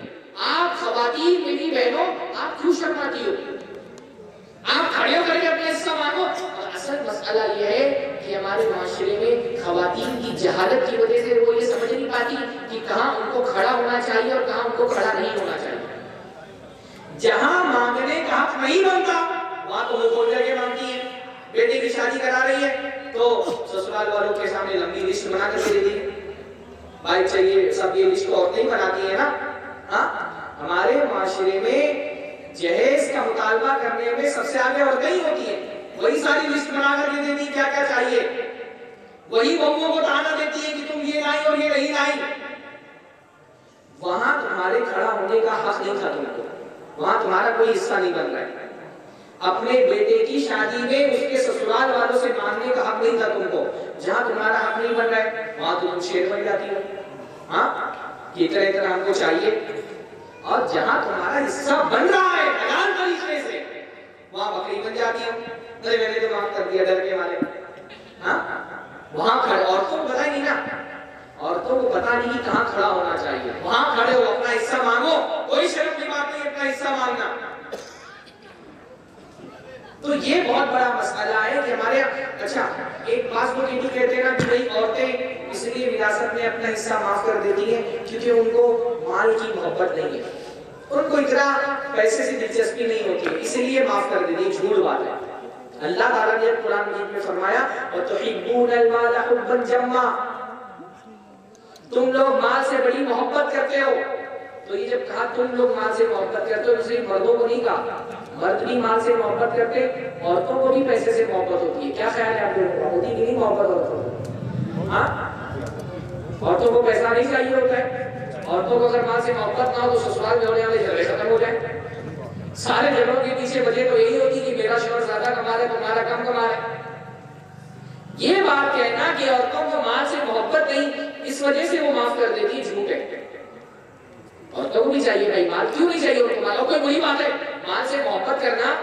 Speaker 1: آپ خواتین میری بہنوں آپ کیوں شرماتی ہو؟ آپ کھڑے ہو کر کے اپنا حصہ مانگو. اور اصل مسئلہ یہ ہے کہ ہمارے معاشرے میں خواتین کی جہالت کی وجہ سے وہ یہ سمجھ نہیں پاتی کہ کہاں ان کو کھڑا ہونا چاہیے اور کہاں ان کو کھڑا نہیں ہونا چاہیے. جہاں مانگنے کا حق نہیں بنتا وہاں تو وہ کھول کر کے مانگتی ہے. بیٹے کی شادی کرا رہی ہے تو سسرال والوں کے سامنے لمبی لسٹ بنا کر کے دیتی ہے, بائک چاہیے, سب یہ لسٹ عورتیں بناتی ہیں نا. ہاں ہمارے معاشرے میں جہیز کا مطالبہ کرنے میں سب سے آگے عورتیں ہی ہوتی ہیں. وہی ساری لسٹ بنا کر کے دیتی کیا کیا چاہیے, وہی بہوؤں کو تانا دیتی ہے کہ تم یہ لائی اور یہ نہیں لائی. وہاں تمہارے کھڑا ہونے کا حق نہیں تھا تم کو, وہاں تمہارا کوئی حصہ نہیں بن رہا ہے. اپنے بیٹے کی شادی میں اس کے سسرال والوں سے مانگنے کا حق نہیں تھا تم کو. جہاں تمہارا حق نہیں بن رہا ہے وہاں تم شیر بن جاتی ہو. ہاں یہ طرح ہم کو چاہیے. اور جہاں تمہارا حصہ بن رہا ہے حلال طریقے سے وہاں بکری بن جاتی ہو. ارے میں نے تو معاف کر دیا ڈر کے والے. ہاں وہاں کھڑے, عورتوں کو پتا ہی نہیں نا, عورتوں کو پتا نہیں کہ کہاں کھڑا ہونا چاہیے. وہاں کھڑے ہو اپنا حصہ مانگو, کوئی شرم کی بات نہیں اپنا حصہ مانگنا. تو یہ بہت بڑا مسئلہ ہے کہ ہمارے اچھا ایک بات وہ یہ کہتے ہیں نا کہ بھئی عورتیں اس لیے وراثت میں اپنا حصہ معاف کر دیتی ہیں کیونکہ ان کو مال کی محبت نہیں ہے, ان کو اتنا پیسے سے دلچسپی نہیں ہوتی ہے, اس لیے معاف کر دیتی ہے. جھوٹ بات ہے. اللہ تعالیٰ نے قرآن مجید میں فرمایا وَتُحِبُّونَ الْمَالَ حُبًّا جَمًّا, تم لوگ مال سے بڑی محبت کرتے ہو. تو یہ جب کہا تم لوگ مال سے محبت کرتے ہو تو صرف مردوں کو نہیں کہا, مرد بھی مال سے محبت کرتے, عورتوں کو بھی پیسے سے محبت ہوتی ہے. کیا خیال ہے آپ لوگوں کا, ہوتی کہ نہیں محبت عورتوں کو؟ ہاں, عورتوں کو پیسہ نہیں چاہیے ہوتا ہے. عورتوں کو اگر مال سے محبت نہ ہو تو سسرال میں ہونے والے جھگڑے ختم ہو جائیں. سارے جھگڑوں کے پیچھے وجہ تو یہی ہوتی کہ میرا شوہر زیادہ کما رہا ہے, تمہارا کم کما رہا ہے. یہ بات کہنا کہ عورتوں کو مال سے محبت نہیں, اس وجہ سے وہ معاف کر دیتی ہے, جھوٹ ہے. عورتوں کو بھی چاہیے بھائی مال, کیوں نہیں چاہیے عورتوں کو مال؟ کوئی بری بات ہے مال سے محبت کرنا؟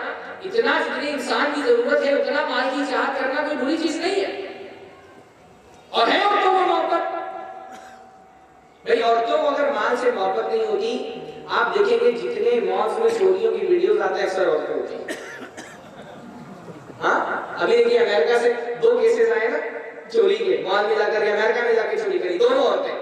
Speaker 1: اتنا جتنی انسان کی ضرورت ہے اتنا مال کی چاہت کرنا کوئی بری چیز نہیں ہے. اور ہے عورتوں کو محبت بھائی, عورتوں کو اگر مال سے محبت نہیں ہوتی, آپ دیکھیں گے جتنے مالز میں چوریوں کی ویڈیوز آتے ہیں اکثر عورتیں ہوتی ہیں. ہاں, ابھی دیکھیے امریکہ سے 2 کیسز آئے نا چوری کے, مال میں جا کر کے امریکہ میں جا کے چوری کری, دونوں عورتیں.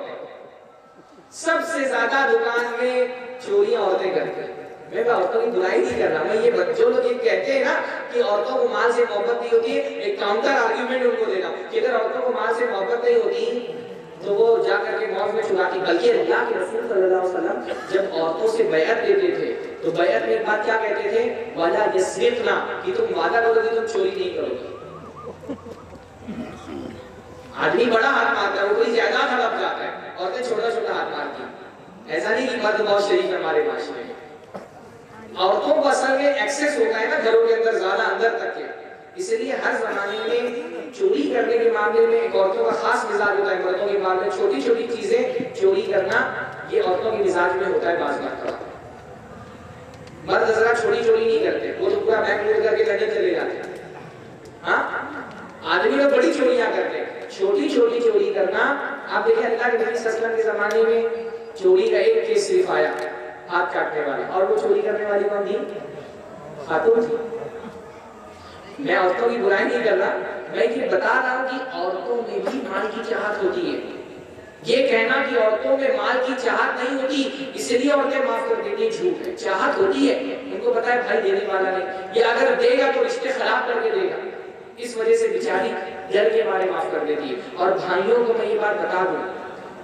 Speaker 1: سب سے زیادہ دکان میں چوریاں عورتیں کرتی ہیں. میں عورتوں کی برائی نہیں کر رہا, میں یہ جو لوگ یہ کہتے ہیں نا کہ عورتوں کو مال سے محبت نہیں ہوتی ہے, ایک کاؤنٹر آرگیومنٹ ان کو دینا کہ اگر عورتوں کو مال سے محبت نہیں ہوتی تو وہ جا کر کے مال میں چراتی. بلکہ اللہ کے رسول صلی اللہ علیہ وسلم جب عورتوں سے بیعت لیتے تھے تو بیعت میں ایک بات کیا کہتے تھے, وَلَا يَسْرِقْنَا, کہ تم وعدہ کرو کہ تم چوری نہیں کرو گے. آدمی بڑا ہاتھ مارتا ہے, وہ کوئی جائیداد ہڑپ جاتا ہے, عورتیں چھوٹا چھوٹا ہاتھ مارتی ہیں. ایسا نہیں کہ مرد بہت شریف ہے ہمارے معاشرے میں. عورتوں کو اصل میں ایکسس ہوتا ہے نا گھروں کے اندر زیادہ اندر تک کے, اس لیے ہر زمانے میں چوری کرنے کے معاملے میں ایک عورتوں کا خاص مزاج ہوتا ہے. مردوں کے معاملے میں چھوٹی چھوٹی چیزیں چوری کرنا یہ عورتوں کے مزاج میں ہوتا ہے بعض بات. مرد حضرات چھوٹی چوری نہیں کرتے, وہ تو پورا بینک لوٹ کر کے لندن چلے جاتے ہیں. ہاں, آدمی لوگ بڑی چوریاں کرتے ہیں, چھوٹی چھوٹی چوری کرنا. آپ دیکھیں اللہ کے نبی صلی اللہ علیہ وسلم کے زمانے میں چوری کا ایک کیس صرف آیا, ہاتھ کاٹنے والا, اور وہ چوری کرنے والی کون تھی؟ خاتون تھی. میں عورتوں کی برائی نہیں کر رہا, میں یہ بتا رہا ہوں کہ عورتوں میں بھی مال کی چاہت ہوتی ہے. یہ کہنا کہ عورتوں میں مال کی چاہت نہیں ہوتی اس لیے عورتیں معاف کر دیتی ہیں, جھوٹ ہے. چاہت ہوتی ہے, ان کو پتا ہے بھائی دینے والا نہیں, یہ اگر دے گا تو رشتے خراب کر کے دے گا, اس وجہ سے بیچاری ڈر کے مارے معاف کر دیتی ہے. اور بھائیوں کو میں یہ بات بتا دوں,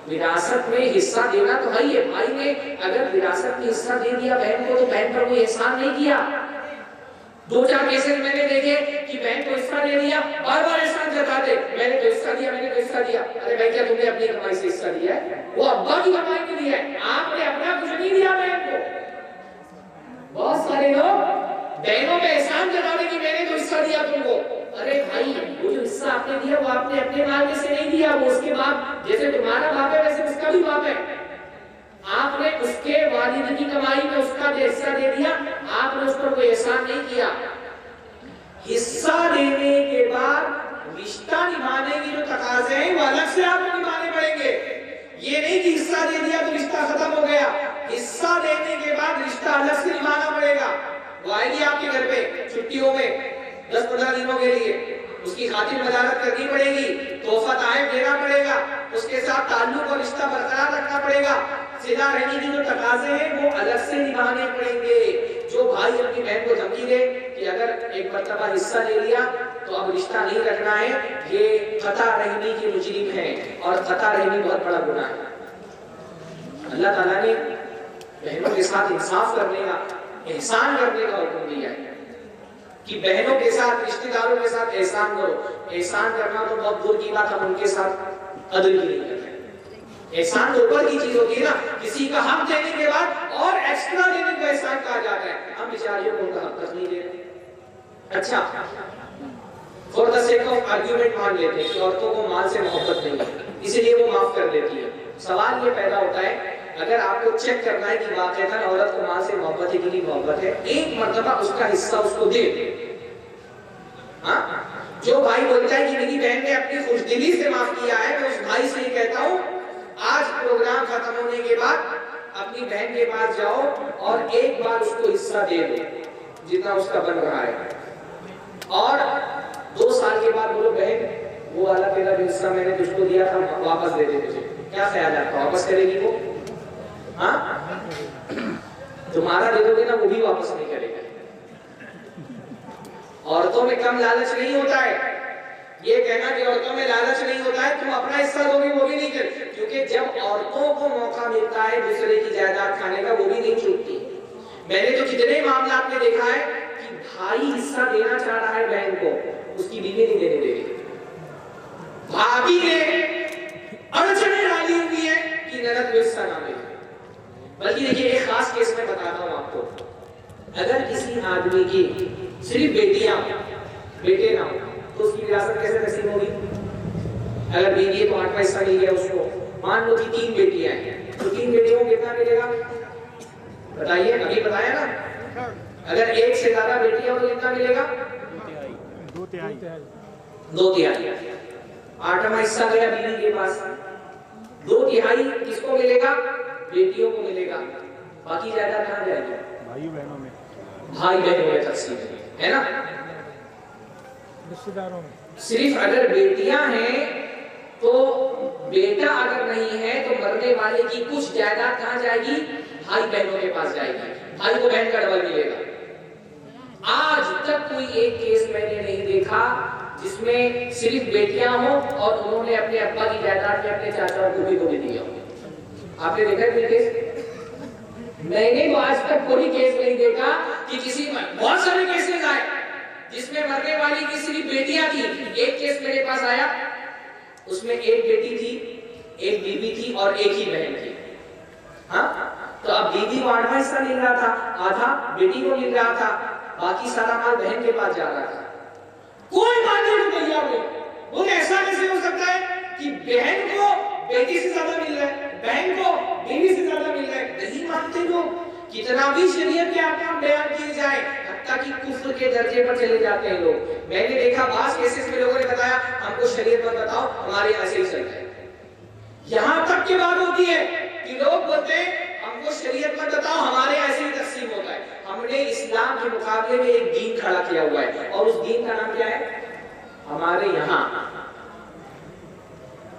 Speaker 1: وراثت میں حصہ دینا تو ہے ہی ہے. بھائی نے اگر وراثت میں حصہ دے دیا بہن کو تو بہن پر کوئی احسان نہیں کیا. 2-4 کیسز میں نے دیکھے کہ بہن کو حصہ دے دیا, بار بار احسان جتاتے, میں نے تو حصہ دیا, میں نے تو حصہ دیا. ارے بھائی کیا تم نے اپنی کمائی سے حصہ دیا ہے؟ وہ ابا کی کمائی میں دیا ہے, آپ نے اپنا کچھ نہیں دیا بہن کو. بہت سارے لوگ بہنوں پہ احسان جتاتے کہ میں نے تو حصہ دیا تم کو. ارے بھائی وہ جو حصہ آپ نے دیا وہ آپ نے اپنے مال میں سے نہیں دیا, وہ اس کے باپ جیسے تمہارا باپ ہے ویسے اس کا بھی باپ ہے. آپ نے اس کے والد کی کمائی میں اس کا حصہ دے دیا, آپ نے اس پر کوئی احسان نہیں کیا. حصہ دینے کے بعد رشتہ نبھانے کی جو تقاضے ہیں وہ الگ سے آپ کو نبھانے پڑیں گے. یہ نہیں کہ حصہ دے دیا تو رشتہ ختم ہو گیا, حصہ دینے کے بعد رشتہ الگ سے نبھانا پڑے گا. وہ آئے گی آپ کے گھر پہ چھٹیوں میں 10-15 دنوں کے لیے, اس کی خاطر مدارت کرنی پڑے گی, تحفہ تحائف دینا پڑے گا, اس کے ساتھ تعلق اور رشتہ برقرار رکھنا پڑے گا. صلہ رحمی کی جو تقاضے ہیں وہ الگ سے نبھانے پڑیں گے. جو بھائی اپنی بہن کو دھمکی دے کہ اگر ایک مرتبہ حصہ لے لیا تو اب رشتہ نہیں رکھنا ہے, یہ قطع رحمی کے مجرم ہیں, اور قطع رحمی بہت بڑا گناہ ہے. اللہ تعالیٰ نے بہنوں کے ساتھ انصاف کرنے کا, احسان کرنے کا حکم دیا ہے کہ بہنوں کے ساتھ, رشتہ داروں کے ساتھ احسان کرو. احسان کرنا تو بہت دور کی بات, ہم ان کے ساتھ عدل ہی نہیں کرتے. احسان تو اوپر کی چیز ہوتی ہے نا, کسی کا حق دینے کے بعد اور ایکسٹرا دینے کو احسان کہا جاتا ہے. ہم بیچاریوں کو ان کا حق تک نہیں دے رہے. اچھا, for the sake of argument مان لیتے ہیں کہ عورتوں کو مال سے محبت نہیں ہے اس لیے وہ معاف کر دیتی ہے. سوال یہ پیدا ہوتا ہے, اگر آپ کو چیک کرنا ہے کہ واقعتاً عورت کو مال سے محبت ہے کہ نہیں محبت ہے, ایک مرتبہ اس کا حصہ اس کو دے. ہاں, جو بھائی بولتا ہے کہ میری بہن نے اپنی خوش دلی سے معاف کیا ہے, میں اس بھائی سے یہ کہتا ہوں آج پروگرام ختم ہونے کے بعد اپنی بہن کے پاس جاؤ اور ایک بار اس کو حصہ دے دو جتنا اس کا بن رہا ہے, اور 2 سال کے بعد بولو بہن وہ والا تیرا جو حصہ میں نے تجھ کو دیا تھا واپس دے دے تجھے. کیا خیال ہے, واپس کرے گی وہ؟ ہاں, تمہارا دے دو گے نا وہ بھی واپس نہیں کرے گا. عورتوں میں کم لالچ نہیں ہوتا ہے, یہ کہنا کہ عورتوں میں لالچ نہیں ہوتا ہے، تم اپنا حصہ دو گی وہ بھی نہیں کر، کیونکہ جب عورتوں کو موقع ملتا ہے دوسرے کی جائیداد کھانے کا وہ بھی نہیں چھوٹتی۔ میں نے تو کتنے معاملات میں دیکھا ہے کہ بھائی حصہ دینا چاہ رہا ہے بہن کو، اس کی بیوی نہیں دینے دے رہی، بھابھی نے اڑچنیں ڈالی ہوئی ہے کہ نند کو حصہ نہ ملے۔ بلکہ دیکھیے ایک خاص کیس میں بتاتا ہوں آپ کو، اگر کسی آدمی کی صرف بیٹیاں بیٹے نہ ہو تو اس کی وراثت کیسے تقسیم ہوگی؟ اگر بیوی ہے تو 8واں حصہ مل گیا اس کو، مان لو کہ 3 بیٹیاں ہیں تو 3 بیٹیوں کو کتنا ملے گا بتائیے؟ ابھی بتایا نا، اگر ایک سے زیادہ بیٹیاں ہو تو کتنا ملے گا؟ 2/3۔ 8واں حصہ گیا بیوی کے پاس، 2/3 کس کو ملے گا؟ بیٹیوں کو ملے گا، باقی جائیداد کہاں جائے گی؟ بھائی بہنوں میں تقسیم ہے نا، رشتہ داروں میں۔ صرف اگر بیٹیاں ہیں تو بیٹا اگر نہیں ہے تو مرنے والے کی کچھ جائیداد کہاں جائے گی؟ بھائی بہنوں کے پاس جائے گی، بھائی کو بہن کا ڈبل ملے گا۔ آج تک کوئی ایک کیس میں نے نہیں دیکھا جس میں صرف بیٹیاں ہوں اور انہوں نے اپنے ابا کی جائیداد میں اپنے چاچا کو بھی دیا ہو۔ آپ نے دیکھا ہے کیس؟ میں نے تو آج تک کوئی کیس نہیں دیکھا کہ کسی میں، بہت سارے کیسز آئے جس میں مرنے والی کی صرف بیٹیاں تھی۔ ایک کیس میرے پاس آیا، اس میں ایک بیٹی تھی، ایک بیوی تھی اور ایک ہی بہن تھی۔ ہاں تو اب بیوی کو 8واں حصہ مل رہا تھا، آدھا بیٹی کو مل رہا تھا، باقی سارا مال بہن کے پاس جا رہا تھا۔ کوئی ماننے کو تیار نہیں۔ وہ ایسا کیسے ہو سکتا ہے کہ بہن کو بیٹی سے زیادہ مل رہا ہے، بہن کو بیوی سے زیادہ مل رہا ہے؟ نہیں مانتے لوگ، کتنا بھی شریعت کے احکام بیان کیے جائے حتیٰ کہ کفر کے درجے پر چلے جاتے ہیں لوگ۔ میں نے دیکھا بعض کیسز میں لوگوں نے بتایا ہم کو شریعت پر بتاؤ، ہمارے یہاں سے ہی چلتا ہے۔ یہاں تک کی بات ہوتی ہے کہ لوگ بولتے ہیں ہم کو شریعت پر بتاؤ، ہمارے یہاں سے ہی تقسیم ہوتا ہے۔ ہم نے اسلام کے مقابلے میں ایک دین کھڑا کیا ہوا ہے اور اس دین کا نام کیا ہے؟ ہمارے یہاں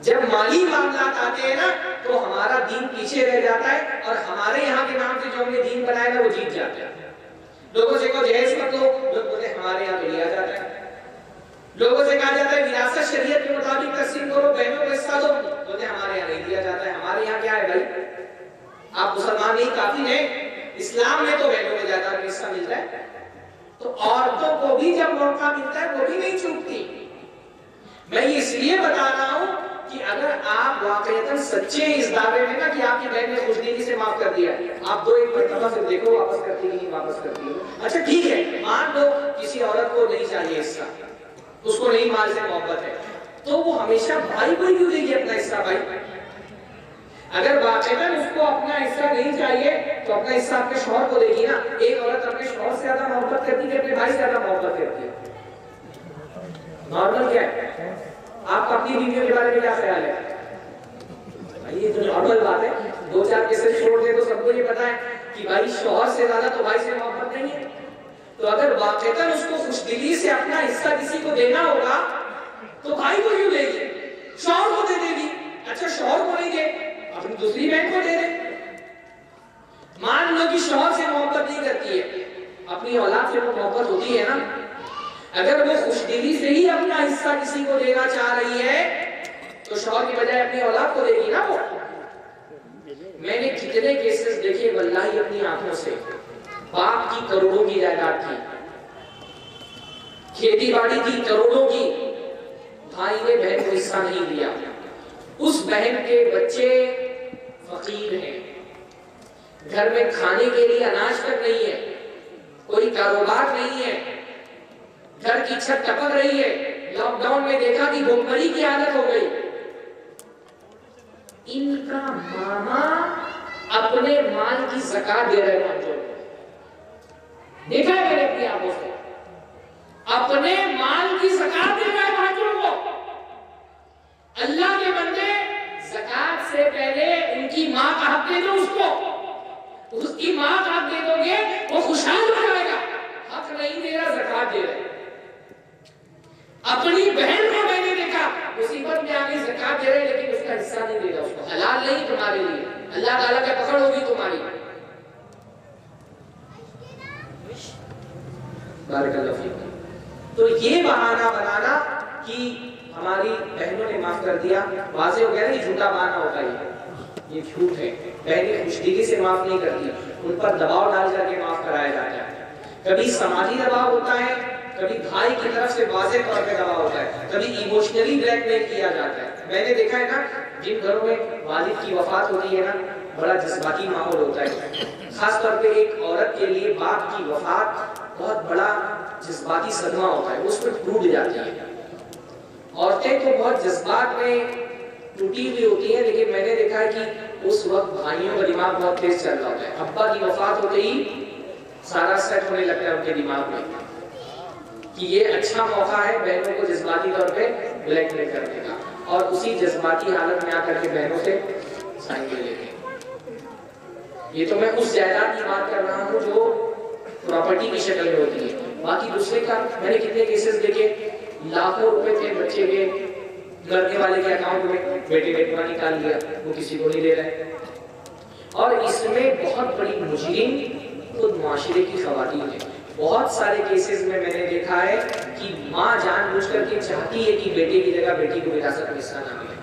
Speaker 1: جب مالی معاملات آتے ہیں نا تو ہمارا دین پیچھے رہ جاتا ہے اور ہمارے یہاں کے نام سے جو ہم نے دین بنایا نا وہ جیت جاتا ہے۔ لوگوں سے کہو جہیز مت لو، لوگ بولتے ہیں ہمارے یہاں تو لیا جاتا ہے۔ لوگوں سے کہا جاتا ہے وراثت شریعت کے مطابق تقسیم کرو، بہنوں کو حصہ دو، بولتے ہیں ہمارے یہاں نہیں دیا جاتا ہے۔ ہمارے یہاں کیا ہے بھائی؟ آپ مسلمان نہیں کافی ہیں، اسلام میں تو بہنوں کو زیادہ حصہ ملتا ہے، تو عورتوں کو بھی جب موقع ملتا ہے وہ بھی نہیں چوکتی۔ میں یہ اس لیے بتا رہا ہوں کہ اگر آپ واقعتاً سچے اس دعوے میں نا کہ آپ کی بہن نے خوشدلی سے معاف کر دیا، آپ 2-1 مرتبہ سے دیکھو واپس کرتی نہیں واپس کرتی ہو۔ اچھا ٹھیک ہے، مان لو کسی عورت کو نہیں چاہیے حصہ، اس کو نہیں مال سے محبت ہے، تو وہ ہمیشہ بھائی کو ہی کیوں دے گی اپنا حصہ؟ بھائی اگر واقعتاً اس کو اپنا حصہ نہیں چاہیے تو اپنا حصہ اپنے شوہر کو دے گی نا۔ ایک عورت اپنے شوہر سے زیادہ محبت کرتی ہے، اپنے بھائی سے زیادہ محبت کرتی ہے۔ نارمل کیا ہے؟ آپ کا اپنی بیویوں کے بارے میں کیا خیال ہے؟ یہ تو نارمل بات ہے، 2-4 کیسز چھوڑ دے تو سب کو یہ پتا ہے کہ بھائی شوہر سے زیادہ تو بھائی سے محبت نہیں ہے۔ تو اگر واقعتاً اس کو خوش دلی سے اپنا حصہ کسی کو دینا ہوگا تو بھائی کو کیوں دے گی؟ شوہر کو دے گی۔ اچھا شوہر کو نہیں دے، اپنی دوسری بہن کو دے دے۔ مان لو کہ شوہر سے محبت نہیں کرتی ہے، اپنی اولاد سے محبت ہوتی ہے نا، اگر وہ خوش دلی سے ہی اپنا حصہ کسی کو دینا چاہ رہی ہے تو شوہر کی بجائے اپنی اولاد کو دے گی نا وہ۔ میں نے کتنے کیسز دیکھے واللہ اپنی آنکھوں سے، باپ کی کروڑوں کی جائیداد تھی، کھیتی باڑی تھی کروڑوں کی، بھائی نے بہن کو حصہ نہیں دیا، اس بہن کے بچے فقیر ہیں، گھر میں کھانے کے لیے اناج تک نہیں ہے، کوئی کاروبار نہیں ہے، گھر کی چھت ٹپک رہی ہے، لاک ڈاؤن میں دیکھا کہ بھوکمری کی عادت ہو گئی۔ ان کا ماما اپنے مال کی زکات دے رہے ہیں، دیکھا ہے میں نے اپنی آنکھوں سے، اپنے مال کی زکات دے رہے ہیں بھائیوں کو۔ اللہ کے بندے زکات سے پہلے ان کی ماں کا حق دے دو، اس کو، اس کی ماں کا حق دے دو گے وہ خوشحال ہو جائے گا۔ حق نہیں دے رہا، زکات دے رہے۔ اپنی بہن کو میں نے دیکھا مصیبت میں آگے زکات دے رہے لیکن اس کا حصہ نہیں دے رہا، اس کو حلال نہیں تمہارے لیے، اللہ تعالیٰ کا پکڑ ہوگی تمہاری۔ بارک اللہ فیک۔ تو یہ بہانہ بنانا کہ ہماری بہنوں نے معاف کر دیا، واضح ہو گیا نا یہ جھوٹا بہانہ ہوتا ہے، یہ جھوٹ ہے. بہنیں خوشدلی سے معاف نہیں کرتی، ان پر دباؤ ڈال کر کے معاف کرایا جاتا ہے. کبھی سماجی دباؤ ہوتا ہے، کبھی بھائی کی طرف سے واضح طور پہ دباؤ ہوتا ہے، کبھی ایموشنلی بلیک میل کیا جاتا ہے. میں نے دیکھا ہے نا جن گھروں میں والد کی وفات ہوتی ہے نا بڑا جذباتی ماحول ہوتا ہے. خاص طور پہ ایک عورت کے لیے باپ کی وفات بہت بڑا جذباتی صدمہ ہوتا ہے، اس پر ٹوٹ جاتی ہے. عورتیں تو بہت جذبات میں ٹوٹی ہوئی ہوتی ہیں، لیکن میں نے دیکھا ہے کہ اس وقت بھائیوں کا دماغ بہت تیز چل رہا ہوتا ہے. ابا کی وفات ہوتے ہی سارا سیٹ ہونے لگتا ہے ان کے دماغ میں کہ یہ اچھا موقع ہے بہنوں کو جذباتی طور پہ بلیک میل کرنے کا، اور اسی جذباتی حالت میں آ کر کے بہنوں سے سائن لے لیتے ہیں. یہ تو میں اس جائیداد کی بات کر رہا ہوں جو پراپرٹی کی شکل میں ہوتی ہے. باقی دوسرے کا میں نے کتنے کیسز دیکھے، لاکھوں روپے تھے بچے کے لڑنے والے کے اکاؤنٹ میں، بیٹے نے پورا نکال لیا، وہ کسی کو نہیں دے رہے. اور اس میں بہت بڑی مجرم خود معاشرے کی خواتین ہیں. بہت سارے کیسز میں نے دیکھا ہے کہ ماں جان بوجھ کر کے چاہتی ہے کہ بیٹے کی جگہ بیٹی کو وراثت میں حصہ نہ ملے.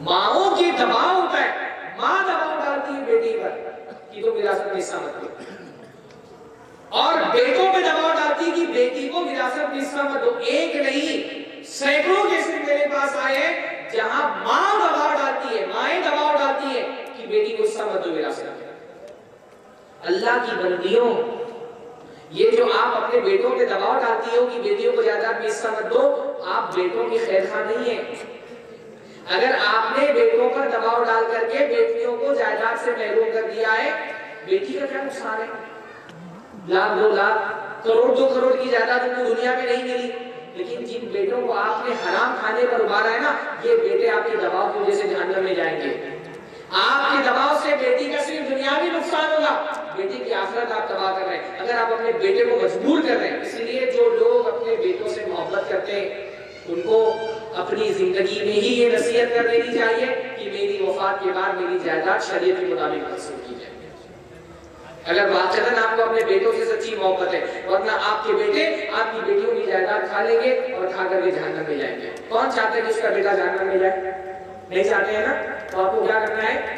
Speaker 1: ماؤں کی دباؤ ہوتا ہے، ماں دباؤ ڈالتی ہے بیٹی پر کہ تو وراثت میں حصہ مت دو، اور بیٹوں پہ دباؤ ڈالتی ہے کہ بیٹی کو وراثت میں حصہ مت دو. ایک نہیں سینکڑوں کیسز میرے پاس آئے ہیں جہاں ماں دباؤ ڈالتی ہے، مائیں دباؤ ڈالتی ہے کہ بیٹی کو حصہ مت دو وراثت میں. اللہ کی بندیوں، یہ جو آپ اپنے بیٹوں پہ دباؤ ڈالتی ہو کہ بیٹیوں کو جائیداد میں حصہ مت دو، آپ بیٹوں کی خیر خواہ نہیں ہیں. اگر آپ نے بیٹوں پر دباؤ ڈال کر کے بیٹیوں کو جائیداد سے محروم کر دیا ہے، بیٹی کا کیا نقصان ہے؟ لاکھ 2 لاکھ کروڑ 2 کروڑ کی جائیداد ان کو دنیا میں نہیں ملی، لیکن جن بیٹوں کو آپ نے حرام کھانے پر ابھارا ہے نا، یہ بیٹے آپ کے دباؤ کی وجہ سے جہنم میں جائیں گے. آپ کے دباؤ سے بیٹی کا صرف دنیاوی نقصان ہوگا، بیٹی کی آخرت آپ تباہ کر رہے ہیں اگر آپ اپنے بیٹے کو مجبور کر رہے ہیں. اس لیے جو لوگ اپنے بیٹوں سے محبت کرتے ہیں ان کو اپنی زندگی میں ہی یہ نصیحت کر دینی چاہیے کہ میری وفات کے بعد میری جائیداد شریعت کے مطابق تقسیم کی جائے. اگر واقعاً آپ کو اپنے بیٹوں سے سچی محبت ہے، ورنہ آپ کے بیٹے آپ کی بیٹیوں کی جائیداد کھا لیں گے اور کھا کر کے جہنم میں جائیں گے. کون چاہتا ہے کہ اس کا بیٹا جہنم میں جائے؟ نہیں چاہتے ہیں نا. تو آپ کو کیا کرنا ہے؟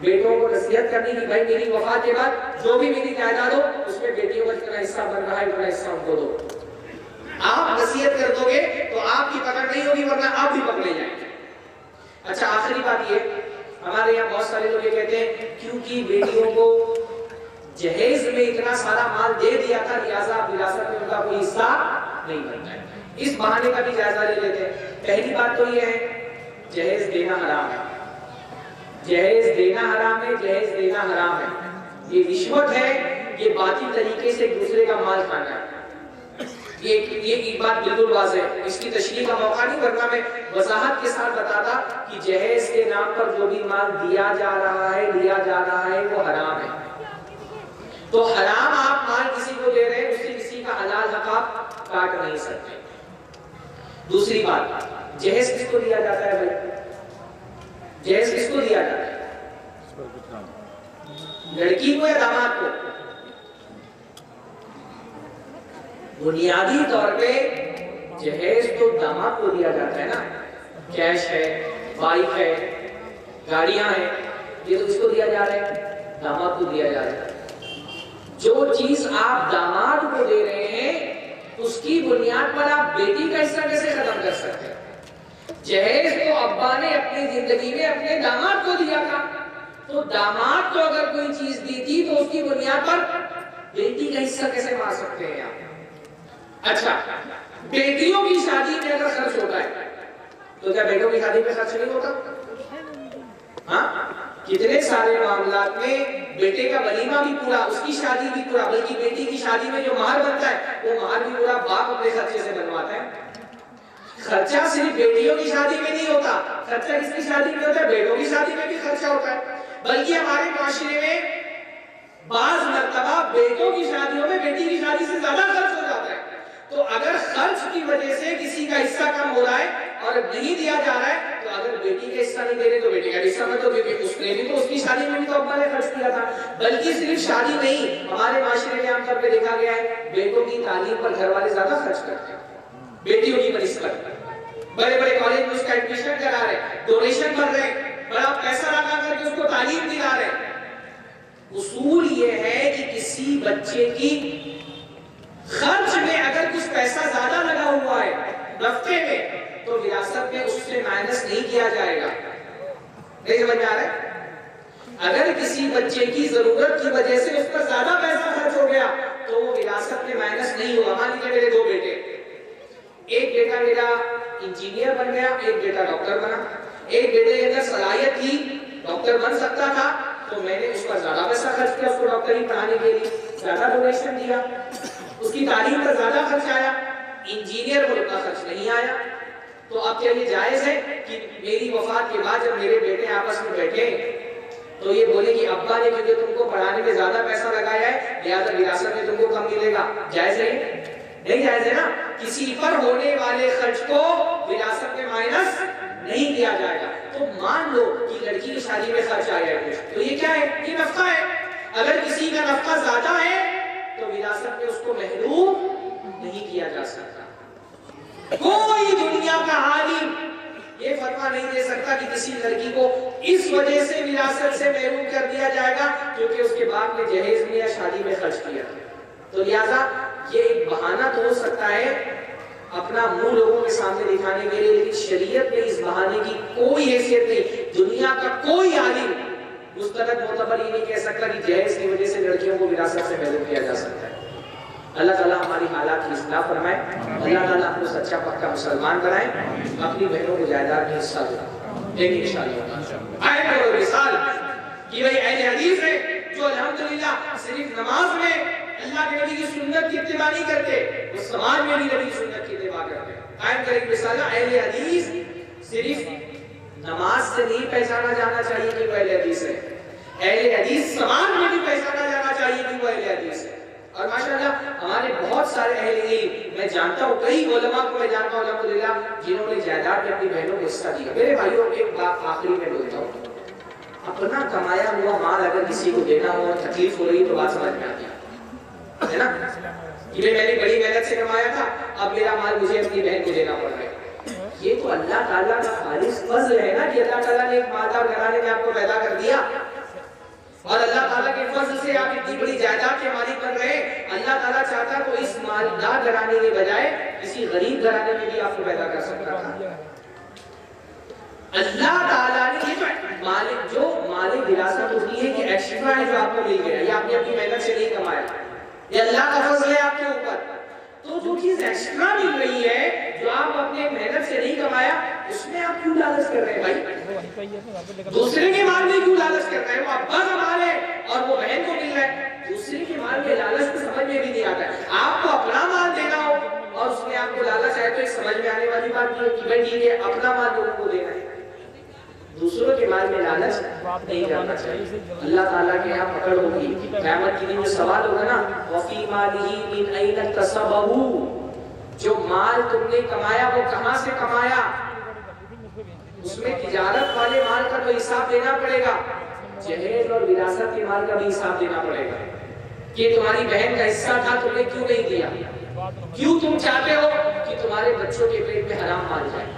Speaker 1: بیٹوں کو نصیحت کرنی کہ بھائی میری وفات کے بعد جو بھی میری جائیداد ہو اس میں بیٹیوں کا جتنا حصہ بن رہا ہے اتنا حصہ ان کو دو. آپ نصیحت کر دو گے تو آپ کی پکڑ نہیں ہوگی، ورنہ آپ بھی پکڑے جائیں گے. اچھا آخری بات یہ، ہمارے یہاں بہت سارے لوگ یہ کہتے ہیں کیونکہ بیٹیوں کو جہیز میں اتنا سارا مال دے دیا تھا لہٰذا وراثت میں ان کا کوئی حصہ نہیں بنتا ہے. اس بہانے کا بھی جائزہ لے لیتے ہیں. پہلی بات تو یہ ہے جہیز دینا حرام ہے، جہیز دینا حرام ہے، جہیز دینا حرام ہے. یہ رشوت ہے، یہ باطل طریقے سے ایک دوسرے کا مال کھانا ہے. یہ بات بالکل واضح ہے، اس کی تشریح کا موقع نہیں، ورنہ میں وضاحت کے ساتھ بتاتا کہ جہیز کے نام پر جو بھی مال دیا جا رہا ہے، لیا جا رہا ہے، وہ حرام ہے. تو حرام آپ مال کسی کو دے رہے ہیں، اس سے کسی کا حلال حق آپ کاٹ نہیں سکتے. دوسری بات، جہیز کس کو دیا جاتا ہے بھائی؟ جہیز کس کو دیا جاتا ہے؟ لڑکی کو یا داماد کو؟ بنیادی طور پہ جہیز تو داماد کو دیا جاتا ہے نا. کیش ہے، بائک ہے، گاڑیاں ہیں، یہ تو اس کو دیا جا رہا ہے، داماد کو دیا جا رہا ہے. جو چیز آپ داماد کو دے رہے ہیں اس کی بنیاد پر آپ بیٹی کا حصہ کیسے ختم کر سکتے ہیں؟ جہیز تو ابا نے اپنی زندگی میں اپنے داماد کو دیا تھا، تو داماد کو اگر کوئی چیز دی تھی تو اس کی بنیاد پر بیٹی کا حصہ کیسے مار سکتے ہیں آپ؟ اچھا بیٹیوں کی شادی میں اگر خرچ ہوتا ہے تو کیا بیٹوں کی شادی میں خرچ نہیں ہوتا؟ ہاں، کتنے سارے معاملات میں بیٹے کا ولیمہ بھی پورا، اس کی شادی بھی پورا، بلکہ بیٹی کی شادی میں جو مہر بنتا ہے وہ مہر بھی پورا باپ اپنے خرچے سے بنواتا ہے. خرچہ صرف بیٹیوں کی شادی میں نہیں ہوتا، خرچہ کس کی شادی میں ہوتا ہے؟ بیٹوں کی شادی میں بھی خرچہ ہوتا ہے. بلکہ ہمارے معاشرے میں بعض مرتبہ بیٹوں کی شادیوں میں بیٹی کی شادی سے زیادہ خرچ ہو جاتا ہے. تو اگر خرچ کی وجہ سے کسی کا حصہ کم ہو رہا ہے اور نہیں دیا جا رہا ہے، تو اگر بیٹی کا حصہ نہیں دے رہے تو بیٹے کا حصہ مت دو، کیونکہ اس نے بھی تو اس کی شادی میں بھی تو ابا نے خرچ کیا تھا. بلکہ صرف شادی نہیں، ہمارے معاشرے میں عام طور پہ دیکھا گیا ہے بیٹوں کی تعلیم پر گھر والے زیادہ خرچ کرتے ہیں بیٹیوں کی بنسبت. بڑے بڑے کالج میں اس کا ایڈمیشن کرا رہے ہیں، ڈونیشن بھر رہے ہیں، بڑا پیسہ لگا کر کے اس کو تعلیم دلا رہے ہیں۔ اصول یہ ہے کہ کسی بچے کی خرچ میں اگر کچھ پیسہ زیادہ لگا ہوا ہے نفقے میں، تو وراثت میں اس سے مائنس نہیں کیا جائے گا۔ نہیں سمجھ میں آ رہا ہے؟ اگر کسی بچے کی ضرورت کی وجہ سے اس پر زیادہ پیسہ خرچ ہو گیا تو وہ وراثت میں مائنس نہیں ہوگا۔ مان لیجیے میرے دو بیٹے، ایک بیٹا میرا انجینئر بن گیا، ایک بیٹا ڈاکٹر بنا۔ ایک بیٹے کے اندر صلاحیت تھی، ڈاکٹر بن سکتا تھا، تو میں نے اس پر زیادہ پیسہ خرچ کیا، اس کو ڈاکٹری پڑھانے کے لیے زیادہ ڈونیشن دیا، اس کی تعلیم پر زیادہ خرچ آیا۔ انجینئر پر اتنا خرچ نہیں آیا۔ تو اب کیا یہ جائز ہے کہ میری وفات کے بعد جب میرے بیٹے آپس میں بیٹھے تو یہ بولے کہ ابا نے کیونکہ تم کو پڑھانے میں زیادہ پیسہ لگایا ہے لہذا وراثت میں تم کو کم ملے گا؟ جائز ہے؟ نہیں جائز ہے نا۔ کسی پر ہونے والے خرچ کو وراثت میں مائنس نہیں کیا جائے گا۔ تو مان لو کہ لڑکی کی شادی میں خرچ آیا ہے تو یہ کیا ہے؟ یہ نفقہ ہے۔ اگر کسی کا نفقہ زیادہ ہے تو وراثت میں اس کو محروم نہیں کیا جا سکتا۔ کوئی دنیا کا عالم یہ فتویٰ نہیں دے سکتا کہ کسی لڑکی کو اس وجہ سے وراثت سے محروم کر دیا جائے گا کیونکہ اس کے باپ نے جہیز میں یا شادی میں خرچ کیا۔ تو لہذا یہ ایک بہانہ تو ہو سکتا ہے اپنا منہ لوگوں کے سامنے دکھانے کے لیے، لیکن شریعت میں اس بہانے کی کوئی حیثیت نہیں۔ دنیا کا کوئی عالم مستند معتبر یہ نہیں کہہ سکتا کہ جہیز کی وجہ سے لڑکیوں کو وراثت سے محروم کیا جا سکتا ہے۔ اللہ تعالیٰ ہماری حالات کی اصلاح فرمائے، اللہ تعالیٰ ہم کو سچا پکا مسلمان بنائے، اپنی بہنوں کو جائیداد میں حصہ دے لیکن انشاءاللہ آئے اور مثال کہ بھئی اہل حدیث ہے جو الحمدللہ صرف نماز میں اللہ کے نبی کی سنت کی اتباع نہیں کرتے، وہ سماج میں بھی نبی کی سنت کی اتباع کرتے۔ قائم کریں مثال، اہل حدیث صرف نماز سے نہیں پہچانا جانا چاہیے کہ وہ اہل حدیث ہے، اہل حدیث سماج میں بھی پہچانا جانا چاہیے کہ وہ اہل حدیث ہے۔ اور ماشاءاللہ ہمارے بہت سارے اہل علم میں جانتا ہوں، کئی علماء کو میں جانتا ہوں الحمدللہ جنہوں نے جائیداد میں اپنی بہنوں کو حصہ دیا۔ میرے بھائیوں ایک بات آخری میں بولتا ہوں، اپنا کمایا ہوا مال اگر کسی کو دینا ہو اور تکلیف ہو رہی تو بات سمجھ میں آتی ہے نا کہ میں نے بڑی محنت سے کمایا تھا اب میرا مال مجھے اپنی بہن کو دینا پڑ رہا ہے۔ یہ تو اللہ تعالیٰ کا خالص فضل ہے نا کہ اللہ تعالیٰ نے ایک مالدار گھرانے میں آپ کو پیدا کر دیا اور اللہ تعالیٰ کے فضل سے آپ اتنی بڑی جائیداد کے مالک بن رہے۔ اللہ تعالیٰ چاہتا تو اس مالدار گھرانے کے بجائے کسی غریب گھرانے میں بھی آپ کو پیدا کر سکتا تھا۔ اللہ تعالیٰ نے یہ جو مالک وراثت ہوتی ہے کہ ایکسٹرا ہے جو آپ کو مل گیا، یہ آپ نے اپنی محنت سے نہیں کمایا، یہ اللہ کا فضل ہے آپ کے اوپر۔ تو جو چیز ایکسٹرا مل رہی ہے جو آپ اپنے محنت سے نہیں کمایا اس میں آپ کیوں لالچ کر رہے ہیں بھائی؟ دوسرے کے مال میں کیوں لالچ کر رہے ہیں؟ وہ ابا کا مال ہے اور وہ بہن کو مل رہا ہے، دوسرے کے مال میں لالچ تو سمجھ میں بھی نہیں آتا ہے۔ آپ کو اپنا مال دینا ہو اور اس میں آپ کو لالچ آئے تو ایک سمجھ میں آنے والی بات یہ کہ بھائی ٹھیک ہے اپنا مال لوگوں کو دینا ہے، دوسروں کے مال میں لالچ نہیں کرنا چاہیے۔ اللہ تعالیٰ کے یہاں پکڑ ہوگی، قیامت کے دن جو سوال ہوگا نا وَفِي مَالِهِ مِنْ أَيْنَ اكْتَسَبَهُ، جو مال تم نے کمایا وہ کہاں سے کمایا؟ اس میں تجارت والے مال کا تو حساب دینا پڑے گا، جہیز اور وراثت کے مال کا بھی حساب دینا پڑے گا کہ تمہاری بہن کا حصہ تھا تم نے کیوں نہیں دیا، کیوں تم چاہتے ہو کہ تمہارے بچوں کے پیٹ میں حرام مال جائے؟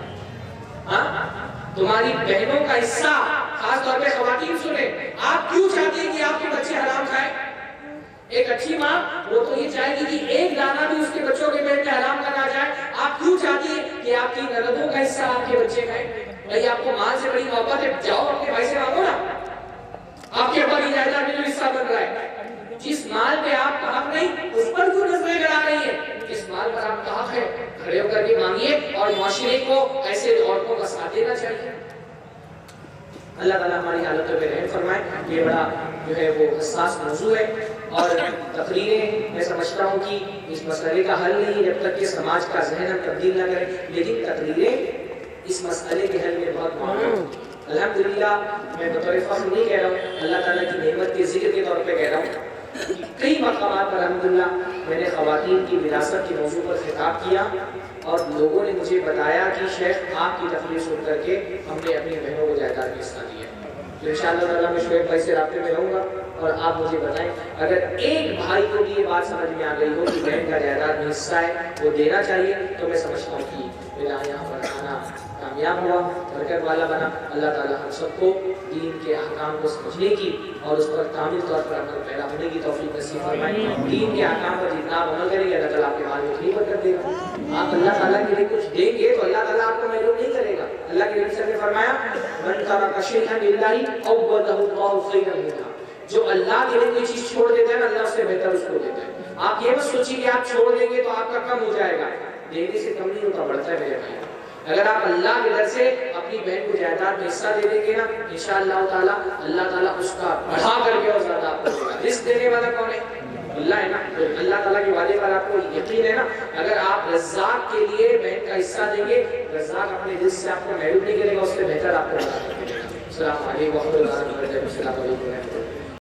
Speaker 1: تمہاری بہنوں کا حصہ، خاص طور پہ خواتین سنیں، آپ کیوں چاہتے ہیں کہ آپ کے بچے حرام کھائیں؟ ایک اچھی ماں وہ تو یہ چاہے گی کہ ایک دانہ بھی اس کے بچوں کے پیٹ میں حرام کا نہ جائے۔ آپ کیوں چاہتی ہیں کہ آپ کی نندوں کا حصہ آپ کے بچے کھائیں؟ بھائی آپ کو مال سے بڑی محبت ہے، جاؤ اپنے بھائی سے مانگو نا، آپ کے ابا کی جائیداد میں جو حصہ بن رہا ہے، جس مال پہ آپ کا حق نہیں اس پر کیوں نظریں گڑا رہی ہیں؟ جس مال پر آپ کا حق ہے کھڑے ہو کر کے مانگیے اور معاشرے کو ایسے عورتوں کا ساتھ دینا چاہیے۔ اللہ تعالیٰ ہماری حالتوں پہ رحم فرمائے۔ یہ بڑا جو ہے وہ حساس موضوع ہے اور تقریریں میں سمجھتا ہوں کہ اس مسئلے کا حل نہیں جب تک کہ سماج کا ذہن ہم تبدیل نہ کریں، لیکن تقریریں اس مسئلے کے حل میں بہت معاون ہیں۔ الحمدللہ میں بطور فخر نہیں کہہ رہا ہوں، اللہ تعالیٰ کی نعمت کے ذکر کے طور پہ کہہ رہا ہوں، کئی مقامات پر الحمدللہ میں نے خواتین کی وراثت کے موضوع پر خطاب کیا اور لوگوں نے مجھے بتایا کہ شیخ آپ کی تقریر سن کر کے ہم نے اپنی بہنوں کو جائیداد میں حصہ دیا۔ تو انشاءاللہ تعالیٰ میں شعیب بھائی سے رابطے میں رہوں گا اور آپ مجھے بتائیں اگر ایک بھائی کو بھی یہ بات سمجھ میں آ گئی ہو کہ بہن کا جائیداد میں حصہ ہے وہ دینا چاہیے تو میں سمجھتا ہوں کہ میرا یہاں پر آنا کامیاب ہوا، برکت والا بنا۔ اللہ تعالیٰ ہم سب کو دین کے احکام کو سمجھنے کی اور اس پر کامل طور پر عمل پیدا ہونے کی توفیق نصیب فرمائے۔ دین کے احکام پر جتنا آپ عمل کریں گے اللہ تعالیٰ آپ کے مال میں اتنی برکت دے گا۔ آپ اللہ تعالیٰ کے لیے کچھ دیں گے تو اللہ تعالیٰ آپ کو محروم نہیں کرے گا۔ اللہ کے نبی صلی اللہ علیہ وسلم نے فرمایا من ترک شیئا للہ عوضہ اللہ خیرا منہا، جو اللہ کے لیے کوئی چیز چھوڑ دیتا ہے نا اللہ اس سے بہتر اس کو دیتا ہے۔ آپ یہ مت سوچیے کہ آپ چھوڑ دیں گے تو آپ کا کم ہو جائے گا، دینے سے کم نہیں ہوتا، بڑھتا ہے میرے بھائی۔ اگر آپ اللہ کے در سے اپنی بہن کو جائیداد میں حصہ دے دیں گے نا انشاءاللہ تعالیٰ اللہ تعالیٰ اس کا بڑھا کر کے اور زیادہ آپ کو دے گا۔ رزق دینے والا کون ہے؟ اللہ ہے نا۔ اللہ تعالیٰ کے وعدے پر آپ کو یقین ہے نا، اگر آپ رزاق کے لیے بہن کا حصہ دیں گے رزاق اپنے رزق سے آپ کو محروم نہیں کرے گا، اس سے بہتر آپ کو بڑھا کر دے گا۔ السلام علیکم ورحمۃ اللہ وبرکاتہ۔